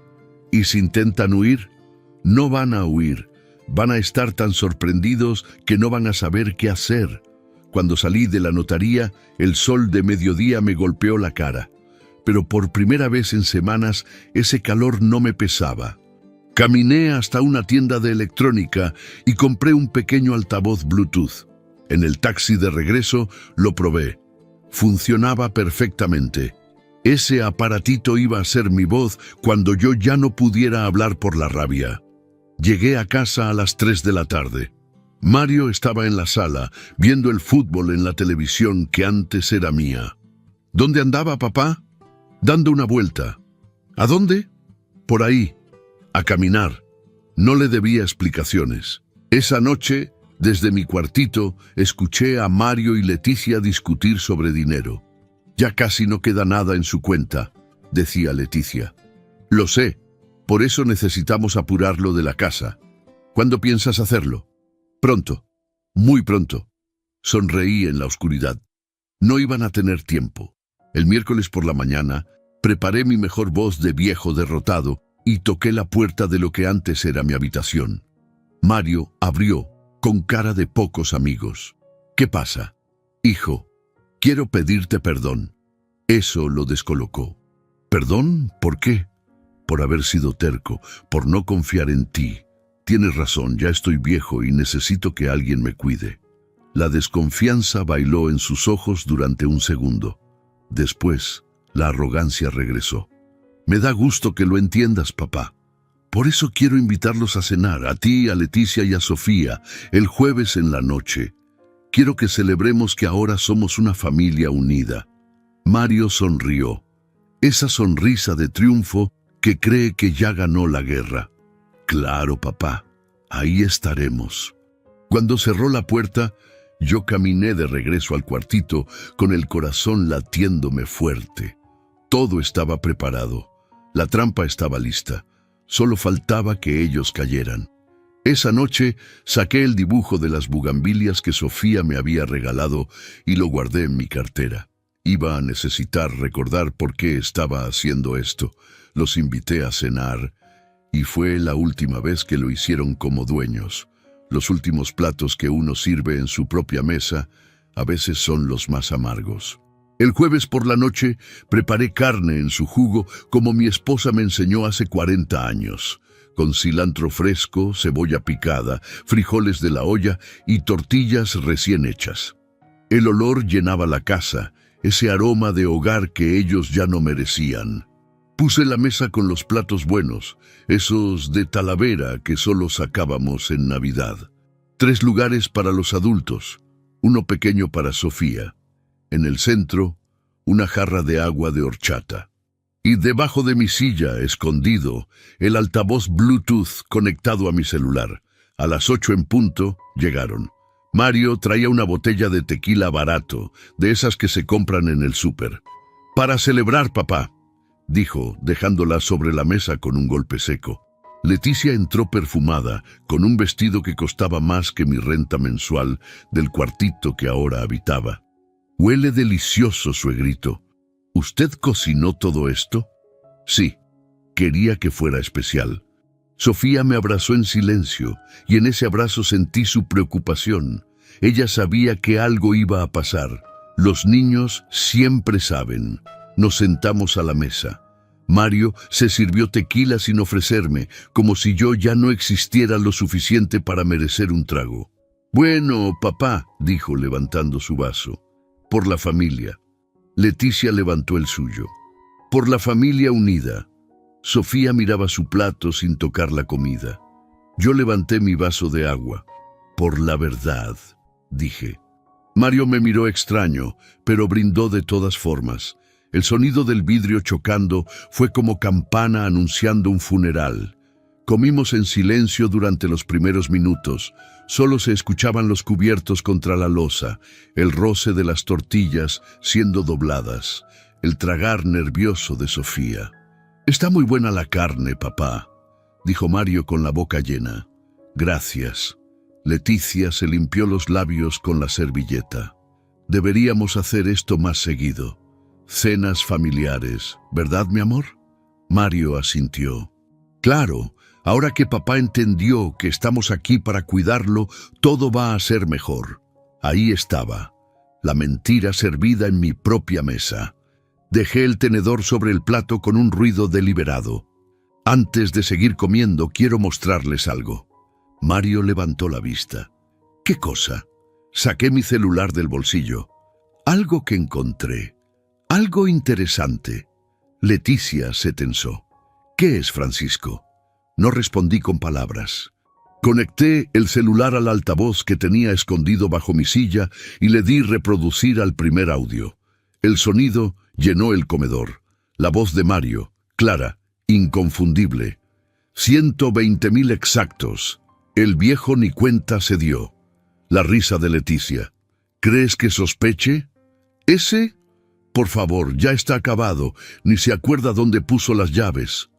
¿Y si intentan huir?». «No van a huir. Van a estar tan sorprendidos que no van a saber qué hacer». Cuando salí de la notaría, el sol de mediodía me golpeó la cara. Pero por primera vez en semanas, ese calor no me pesaba. Caminé hasta una tienda de electrónica y compré un pequeño altavoz Bluetooth. En el taxi de regreso lo probé. Funcionaba perfectamente. Ese aparatito iba a ser mi voz cuando yo ya no pudiera hablar por la rabia. Llegué a casa a las 3 de la tarde. Mario estaba en la sala, viendo el fútbol en la televisión que antes era mía. «¿Dónde andaba, papá?» «Dando una vuelta». «¿A dónde?» «Por ahí. A caminar». No le debía explicaciones. Esa noche, desde mi cuartito, escuché a Mario y Leticia discutir sobre dinero. Ya casi no queda nada en su cuenta, decía Leticia. Lo sé, por eso necesitamos apurarlo de la casa. ¿Cuándo piensas hacerlo? Pronto, muy pronto. Sonreí en la oscuridad. No iban a tener tiempo. El miércoles por la mañana, preparé mi mejor voz de viejo derrotado y toqué la puerta de lo que antes era mi habitación. Mario abrió, con cara de pocos amigos. ¿Qué pasa? Hijo, quiero pedirte perdón. Eso lo descolocó. ¿Perdón? ¿Por qué? Por haber sido terco, por no confiar en ti. Tienes razón, ya estoy viejo y necesito que alguien me cuide. La desconfianza bailó en sus ojos durante un segundo. Después, la arrogancia regresó. Me da gusto que lo entiendas, papá. Por eso quiero invitarlos a cenar, a ti, a Leticia y a Sofía, el jueves en la noche. Quiero que celebremos que ahora somos una familia unida. Mario sonrió. Esa sonrisa de triunfo que cree que ya ganó la guerra. Claro, papá, ahí estaremos. Cuando cerró la puerta, yo caminé de regreso al cuartito con el corazón latiéndome fuerte. Todo estaba preparado. La trampa estaba lista. Solo faltaba que ellos cayeran. Esa noche saqué el dibujo de las bugambilias que Sofía me había regalado y lo guardé en mi cartera. Iba a necesitar recordar por qué estaba haciendo esto. Los invité a cenar y fue la última vez que lo hicieron como dueños. Los últimos platos que uno sirve en su propia mesa a veces son los más amargos. El jueves por la noche preparé carne en su jugo como mi esposa me enseñó hace 40 años, con cilantro fresco, cebolla picada, frijoles de la olla y tortillas recién hechas. El olor llenaba la casa, ese aroma de hogar que ellos ya no merecían. Puse la mesa con los platos buenos, esos de Talavera que solo sacábamos en Navidad. 3 lugares para los adultos, uno pequeño para Sofía. En el centro, una jarra de agua de horchata. Y debajo de mi silla, escondido, el altavoz Bluetooth conectado a mi celular. A las 8 en punto, llegaron. Mario traía una botella de tequila barato, de esas que se compran en el súper. «Para celebrar, papá», dijo, dejándola sobre la mesa con un golpe seco. Leticia entró perfumada, con un vestido que costaba más que mi renta mensual del cuartito que ahora habitaba. «Huele delicioso, suegrito. ¿Usted cocinó todo esto?» «Sí, quería que fuera especial». Sofía me abrazó en silencio, y en ese abrazo sentí su preocupación. Ella sabía que algo iba a pasar. Los niños siempre saben. Nos sentamos a la mesa. Mario se sirvió tequila sin ofrecerme, como si yo ya no existiera lo suficiente para merecer un trago. «Bueno, papá», dijo levantando su vaso. «Por la familia». Leticia levantó el suyo. «Por la familia unida». Sofía miraba su plato sin tocar la comida. Yo levanté mi vaso de agua. «Por la verdad», dije. Mario me miró extraño, pero brindó de todas formas. El sonido del vidrio chocando fue como campana anunciando un funeral. Comimos en silencio durante los primeros minutos. Solo se escuchaban los cubiertos contra la loza, el roce de las tortillas siendo dobladas, el tragar nervioso de Sofía. «Está muy buena la carne, papá», dijo Mario con la boca llena. «Gracias». Leticia se limpió los labios con la servilleta. «Deberíamos hacer esto más seguido. Cenas familiares, ¿verdad, mi amor?» Mario asintió. «Claro, ahora que papá entendió que estamos aquí para cuidarlo, todo va a ser mejor». Ahí estaba, la mentira servida en mi propia mesa. Dejé el tenedor sobre el plato con un ruido deliberado. «Antes de seguir comiendo, quiero mostrarles algo». Mario levantó la vista. «¿Qué cosa?» Saqué mi celular del bolsillo. «Algo que encontré. Algo interesante». Leticia se tensó. «¿Qué es, Francisco?» No respondí con palabras. Conecté el celular al altavoz que tenía escondido bajo mi silla y le di reproducir al primer audio. El sonido llenó el comedor. La voz de Mario, clara, inconfundible. 120.000 exactos. El viejo ni cuenta se dio. La risa de Leticia. «¿Crees que sospeche?» «¿Ese? Por favor, ya está acabado. Ni se acuerda dónde puso las llaves.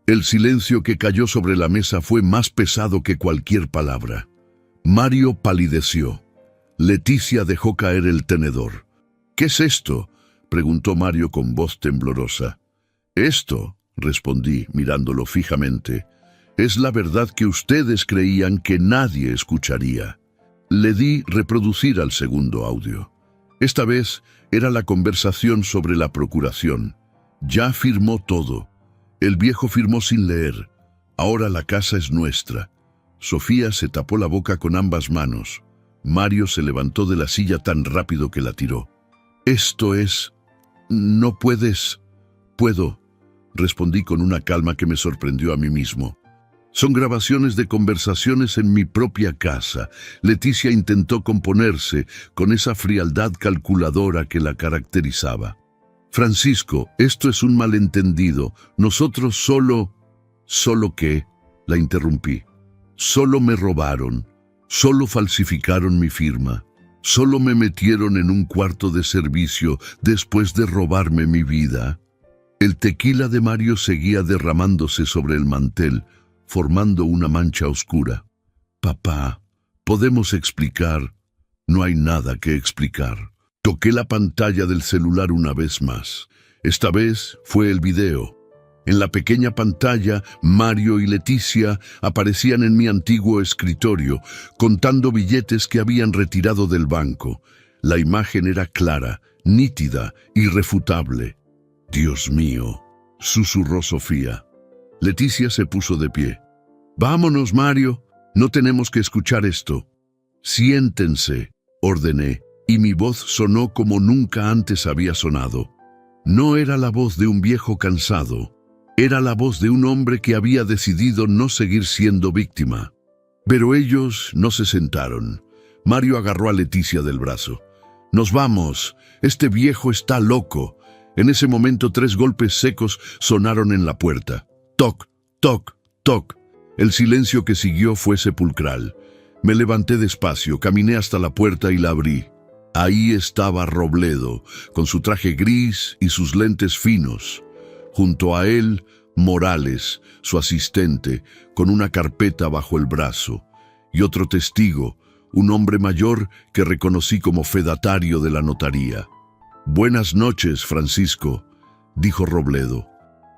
El silencio que cayó sobre la mesa fue más pesado que cualquier palabra. Mario palideció. Leticia dejó caer el tenedor. «¿Qué es esto?», preguntó Mario con voz temblorosa. «Esto», respondí, mirándolo fijamente, «es la verdad que ustedes creían que nadie escucharía». Le di reproducir al segundo audio. Esta vez era la conversación sobre la procuración. Ya firmó todo. El viejo firmó sin leer. Ahora la casa es nuestra. Sofía se tapó la boca con ambas manos. Mario se levantó de la silla tan rápido que la tiró. «Esto es... no puedes...» «Puedo», respondí con una calma que me sorprendió a mí mismo. «Son grabaciones de conversaciones en mi propia casa». Leticia intentó componerse con esa frialdad calculadora que la caracterizaba. «Francisco, esto es un malentendido. Nosotros solo...» «¿Solo qué?», la interrumpí. «Solo me robaron. Solo falsificaron mi firma. Solo me metieron en un cuarto de servicio después de robarme mi vida». El tequila de Mario seguía derramándose sobre el mantel, formando una mancha oscura. «Papá, ¿podemos explicar?» «No hay nada que explicar». Toqué la pantalla del celular una vez más. Esta vez fue el video. En la pequeña pantalla, Mario y Leticia aparecían en mi antiguo escritorio, contando billetes que habían retirado del banco. La imagen era clara, nítida, irrefutable. «Dios mío», susurró Sofía. Leticia se puso de pie. «Vámonos, Mario. No tenemos que escuchar esto». «Siéntense», ordené, y mi voz sonó como nunca antes había sonado. No era la voz de un viejo cansado. Era la voz de un hombre que había decidido no seguir siendo víctima. Pero ellos no se sentaron. Mario agarró a Leticia del brazo. «Nos vamos. Este viejo está loco». En ese momento 3 golpes secos sonaron en la puerta. Toc, toc, toc. El silencio que siguió fue sepulcral. Me levanté despacio, caminé hasta la puerta y la abrí. Ahí estaba Robledo, con su traje gris y sus lentes finos. Junto a él, Morales, su asistente, con una carpeta bajo el brazo. Y otro testigo, un hombre mayor que reconocí como fedatario de la notaría. «Buenas noches, Francisco», dijo Robledo.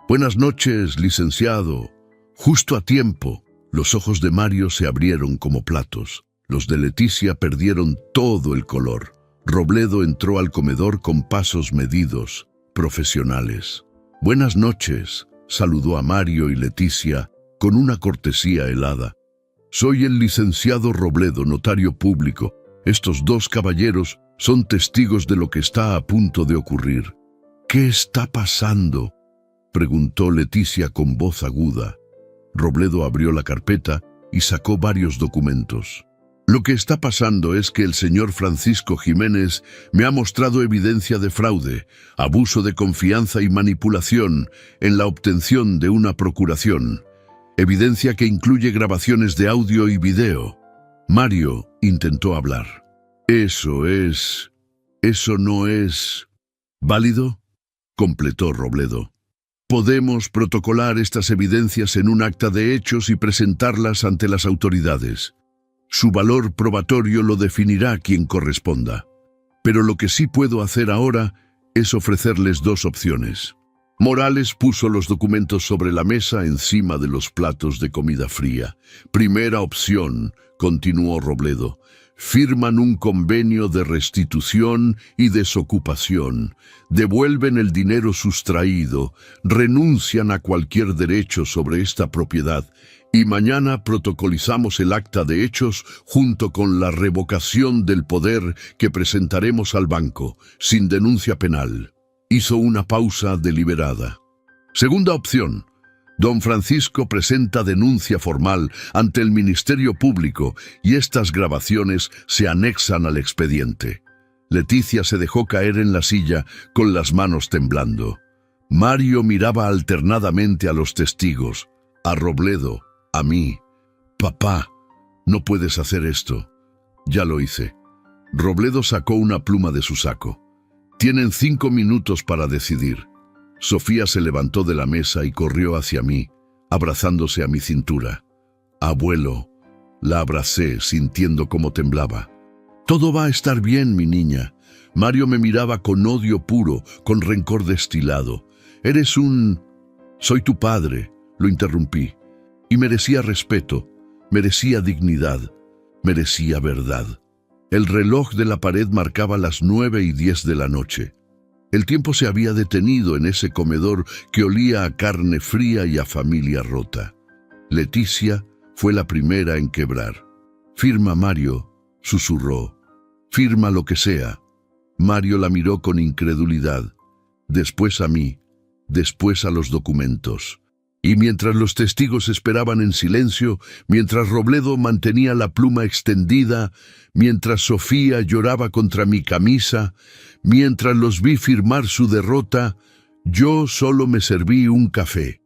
«Buenas noches, licenciado». Justo a tiempo, los ojos de Mario se abrieron como platos. Los de Leticia perdieron todo el color. Robledo entró al comedor con pasos medidos, profesionales. «Buenas noches», saludó a Mario y Leticia con una cortesía helada. «Soy el licenciado Robledo, notario público. Estos 2 caballeros son testigos de lo que está a punto de ocurrir». «¿Qué está pasando?», preguntó Leticia con voz aguda. Robledo abrió la carpeta y sacó varios documentos. «Lo que está pasando es que el señor Francisco Jiménez me ha mostrado evidencia de fraude, abuso de confianza y manipulación en la obtención de una procuración. Evidencia que incluye grabaciones de audio y video». Mario intentó hablar. «Eso no es válido», completó Robledo. «Podemos protocolar estas evidencias en un acta de hechos y presentarlas ante las autoridades. Su valor probatorio lo definirá quien corresponda. Pero lo que sí puedo hacer ahora es ofrecerles 2 opciones». Morales puso los documentos sobre la mesa encima de los platos de comida fría. «Primera opción», continuó Robledo, «firman un convenio de restitución y desocupación, devuelven el dinero sustraído, renuncian a cualquier derecho sobre esta propiedad y mañana protocolizamos el acta de hechos junto con la revocación del poder que presentaremos al banco, sin denuncia penal». Hizo una pausa deliberada. «Segunda opción. Don Francisco presenta denuncia formal ante el Ministerio Público y estas grabaciones se anexan al expediente». Leticia se dejó caer en la silla con las manos temblando. Mario miraba alternadamente a los testigos, a Robledo, a mí. «Papá, no puedes hacer esto». «Ya lo hice». Robledo sacó una pluma de su saco. Tienen 5 minutos para decidir. Sofía se levantó de la mesa y corrió hacia mí, abrazándose a mi cintura. Abuelo, la abracé, sintiendo cómo temblaba. Todo va a estar bien, mi niña. Mario me miraba con odio puro, con rencor destilado. Soy tu padre, lo interrumpí. Y merecía respeto, merecía dignidad, merecía verdad. El reloj de la pared marcaba las 9:10 de la noche. El tiempo se había detenido en ese comedor que olía a carne fría y a familia rota. Leticia fue la primera en quebrar. «Firma, Mario», susurró. «Firma lo que sea». Mario la miró con incredulidad. Después a mí, después a los documentos. Y mientras los testigos esperaban en silencio, mientras Robledo mantenía la pluma extendida, mientras Sofía lloraba contra mi camisa, mientras los vi firmar su derrota, yo solo me serví un café.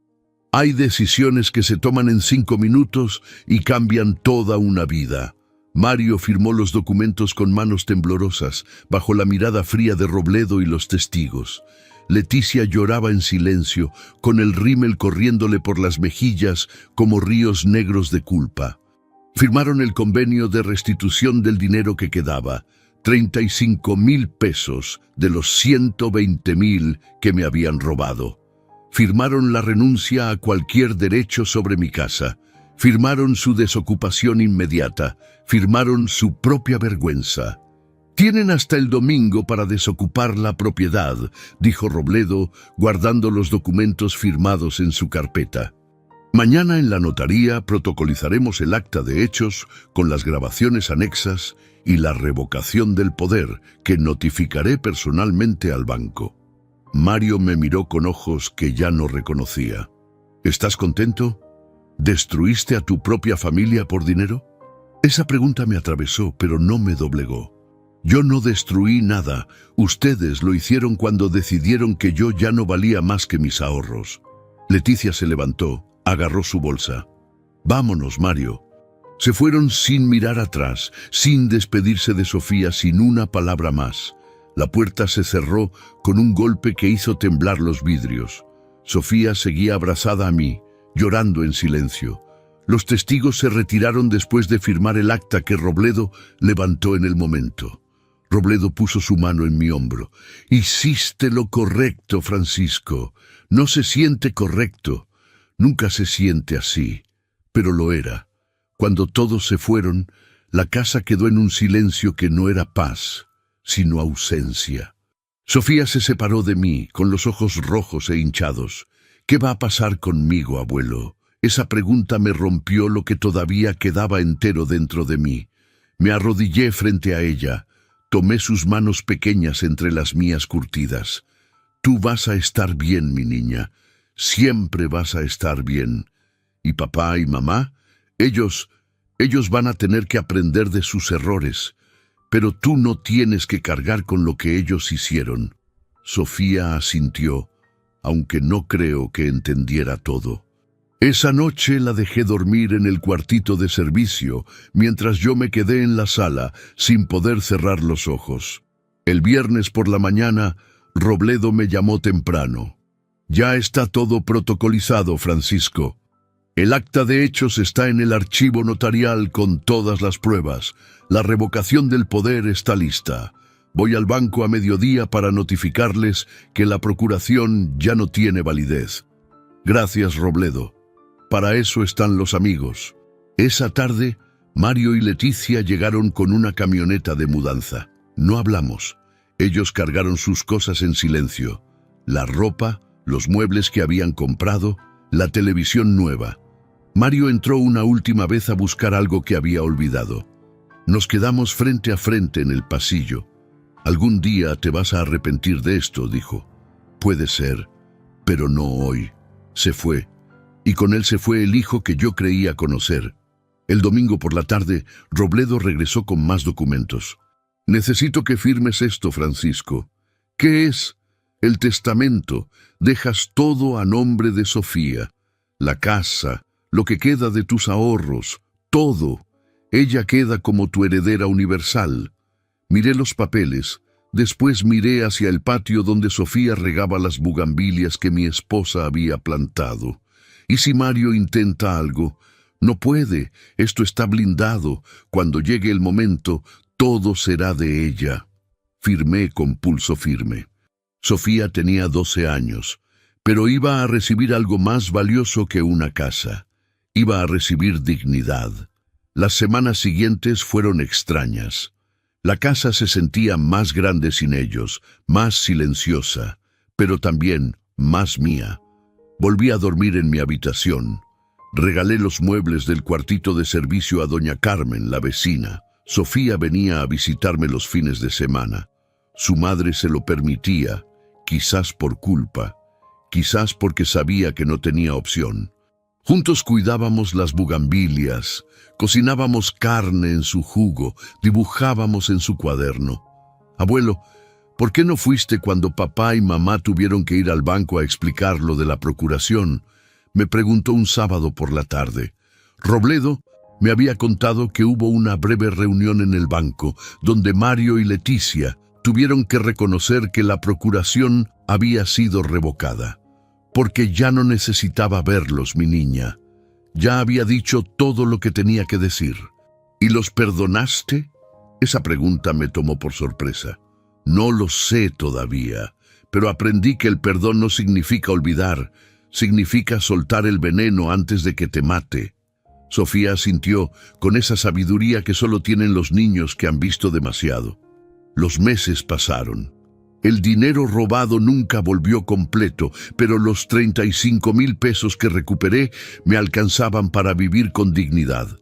Hay decisiones que se toman en 5 minutos y cambian toda una vida. Mario firmó los documentos con manos temblorosas, bajo la mirada fría de Robledo y los testigos. Leticia lloraba en silencio, con el rímel corriéndole por las mejillas como ríos negros de culpa. Firmaron el convenio de restitución del dinero que quedaba, 35,000 pesos de los 120,000 que me habían robado. Firmaron la renuncia a cualquier derecho sobre mi casa. Firmaron su desocupación inmediata. Firmaron su propia vergüenza. «Tienen hasta el domingo para desocupar la propiedad», dijo Robledo, guardando los documentos firmados en su carpeta. «Mañana en la notaría protocolizaremos el acta de hechos con las grabaciones anexas y la revocación del poder que notificaré personalmente al banco». Mario me miró con ojos que ya no reconocía. «¿Estás contento? ¿Destruiste a tu propia familia por dinero?» Esa pregunta me atravesó, pero no me doblegó. «Yo no destruí nada. Ustedes lo hicieron cuando decidieron que yo ya no valía más que mis ahorros». Leticia se levantó, agarró su bolsa. «Vámonos, Mario». Se fueron sin mirar atrás, sin despedirse de Sofía, sin una palabra más. La puerta se cerró con un golpe que hizo temblar los vidrios. Sofía seguía abrazada a mí, llorando en silencio. Los testigos se retiraron después de firmar el acta que Robledo levantó en el momento. Robledo puso su mano en mi hombro. «Hiciste lo correcto, Francisco. No se siente correcto. Nunca se siente así, pero lo era. Cuando todos se fueron, la casa quedó en un silencio que no era paz, sino ausencia». Sofía se separó de mí, con los ojos rojos e hinchados. «¿Qué va a pasar conmigo, abuelo?». Esa pregunta me rompió lo que todavía quedaba entero dentro de mí. Me arrodillé frente a ella. Tomé sus manos pequeñas entre las mías curtidas. «Tú vas a estar bien, mi niña. Siempre vas a estar bien. Y papá y mamá, ellos van a tener que aprender de sus errores. Pero tú no tienes que cargar con lo que ellos hicieron». Sofía asintió, aunque no creo que entendiera todo. Esa noche la dejé dormir en el cuartito de servicio, mientras yo me quedé en la sala, sin poder cerrar los ojos. El viernes por la mañana, Robledo me llamó temprano. «Ya está todo protocolizado, Francisco. El acta de hechos está en el archivo notarial con todas las pruebas. La revocación del poder está lista. Voy al banco a mediodía para notificarles que la procuración ya no tiene validez». «Gracias, Robledo. Para eso están los amigos». Esa tarde, Mario y Leticia llegaron con una camioneta de mudanza. No hablamos. Ellos cargaron sus cosas en silencio. La ropa, los muebles que habían comprado, la televisión nueva. Mario entró una última vez a buscar algo que había olvidado. Nos quedamos frente a frente en el pasillo. «Algún día te vas a arrepentir de esto», dijo. «Puede ser, pero no hoy». Se fue. Y con él se fue el hijo que yo creía conocer. El domingo por la tarde, Robledo regresó con más documentos. «Necesito que firmes esto, Francisco». «¿Qué es?» «El testamento. Dejas todo a nombre de Sofía. La casa, lo que queda de tus ahorros, todo. Ella queda como tu heredera universal». Miré los papeles. Después miré hacia el patio donde Sofía regaba las bugambilias que mi esposa había plantado. ¿Y si Mario intenta algo? No puede, esto está blindado. Cuando llegue el momento, todo será de ella. Firmé con pulso firme. Sofía tenía 12 años, pero iba a recibir algo más valioso que una casa. Iba a recibir dignidad. Las semanas siguientes fueron extrañas. La casa se sentía más grande sin ellos, más silenciosa, pero también más mía. Volví a dormir en mi habitación. Regalé los muebles del cuartito de servicio a doña Carmen, la vecina. Sofía venía a visitarme los fines de semana. Su madre se lo permitía, quizás por culpa, quizás porque sabía que no tenía opción. Juntos cuidábamos las bugambilias, cocinábamos carne en su jugo, dibujábamos en su cuaderno. Abuelo, ¿por qué no fuiste cuando papá y mamá tuvieron que ir al banco a explicar lo de la procuración? Me preguntó un sábado por la tarde. Robledo me había contado que hubo una breve reunión en el banco, donde Mario y Leticia tuvieron que reconocer que la procuración había sido revocada. Porque ya no necesitaba verlos, mi niña. Ya había dicho todo lo que tenía que decir. ¿Y los perdonaste? Esa pregunta me tomó por sorpresa. No lo sé todavía, pero aprendí que el perdón no significa olvidar, significa soltar el veneno antes de que te mate. Sofía asintió con esa sabiduría que solo tienen los niños que han visto demasiado. Los meses pasaron. El dinero robado nunca volvió completo, pero los 35,000 pesos que recuperé me alcanzaban para vivir con dignidad.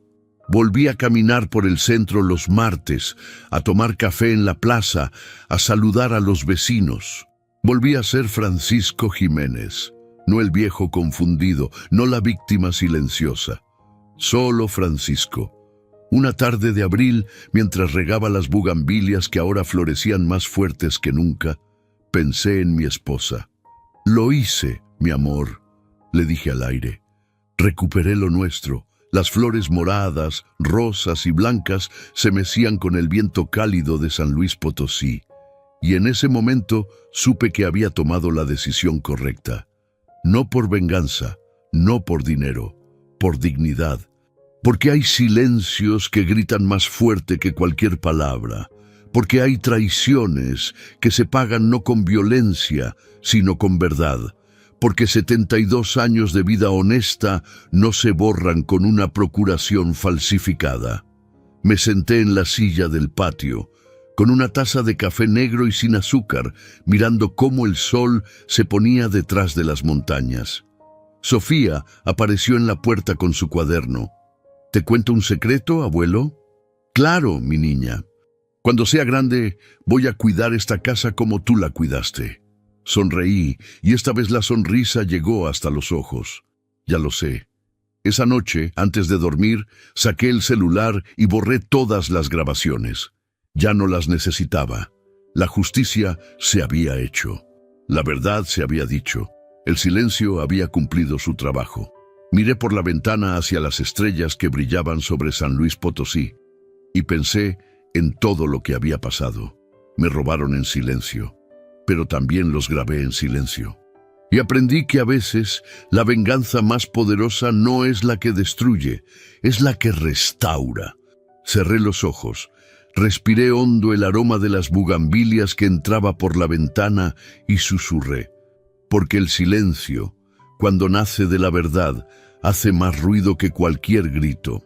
Volví a caminar por el centro los martes, a tomar café en la plaza, a saludar a los vecinos. Volví a ser Francisco Jiménez, no el viejo confundido, no la víctima silenciosa. Solo Francisco. Una tarde de abril, mientras regaba las bugambilias que ahora florecían más fuertes que nunca, pensé en mi esposa. Lo hice, mi amor, le dije al aire. Recuperé lo nuestro. Las flores moradas, rosas y blancas se mecían con el viento cálido de San Luis Potosí. Y en ese momento supe que había tomado la decisión correcta. No por venganza, no por dinero, por dignidad. Porque hay silencios que gritan más fuerte que cualquier palabra. Porque hay traiciones que se pagan no con violencia, sino con verdad. Porque 72 años de vida honesta no se borran con una procuración falsificada. Me senté en la silla del patio, con una taza de café negro y sin azúcar, mirando cómo el sol se ponía detrás de las montañas. Sofía apareció en la puerta con su cuaderno. ¿Te cuento un secreto, abuelo? Claro, mi niña. Cuando sea grande, voy a cuidar esta casa como tú la cuidaste. Sonreí, y esta vez la sonrisa llegó hasta los ojos. Ya lo sé. Esa noche, antes de dormir, saqué el celular y borré todas las grabaciones. Ya no las necesitaba. La justicia se había hecho. La verdad se había dicho. El silencio había cumplido su trabajo. Miré por la ventana hacia las estrellas que brillaban sobre San Luis Potosí y pensé en todo lo que había pasado. Me robaron en silencio, pero también los grabé en silencio. Y aprendí que a veces la venganza más poderosa no es la que destruye, es la que restaura. Cerré los ojos, respiré hondo el aroma de las bugambilias que entraba por la ventana y susurré, porque el silencio, cuando nace de la verdad, hace más ruido que cualquier grito.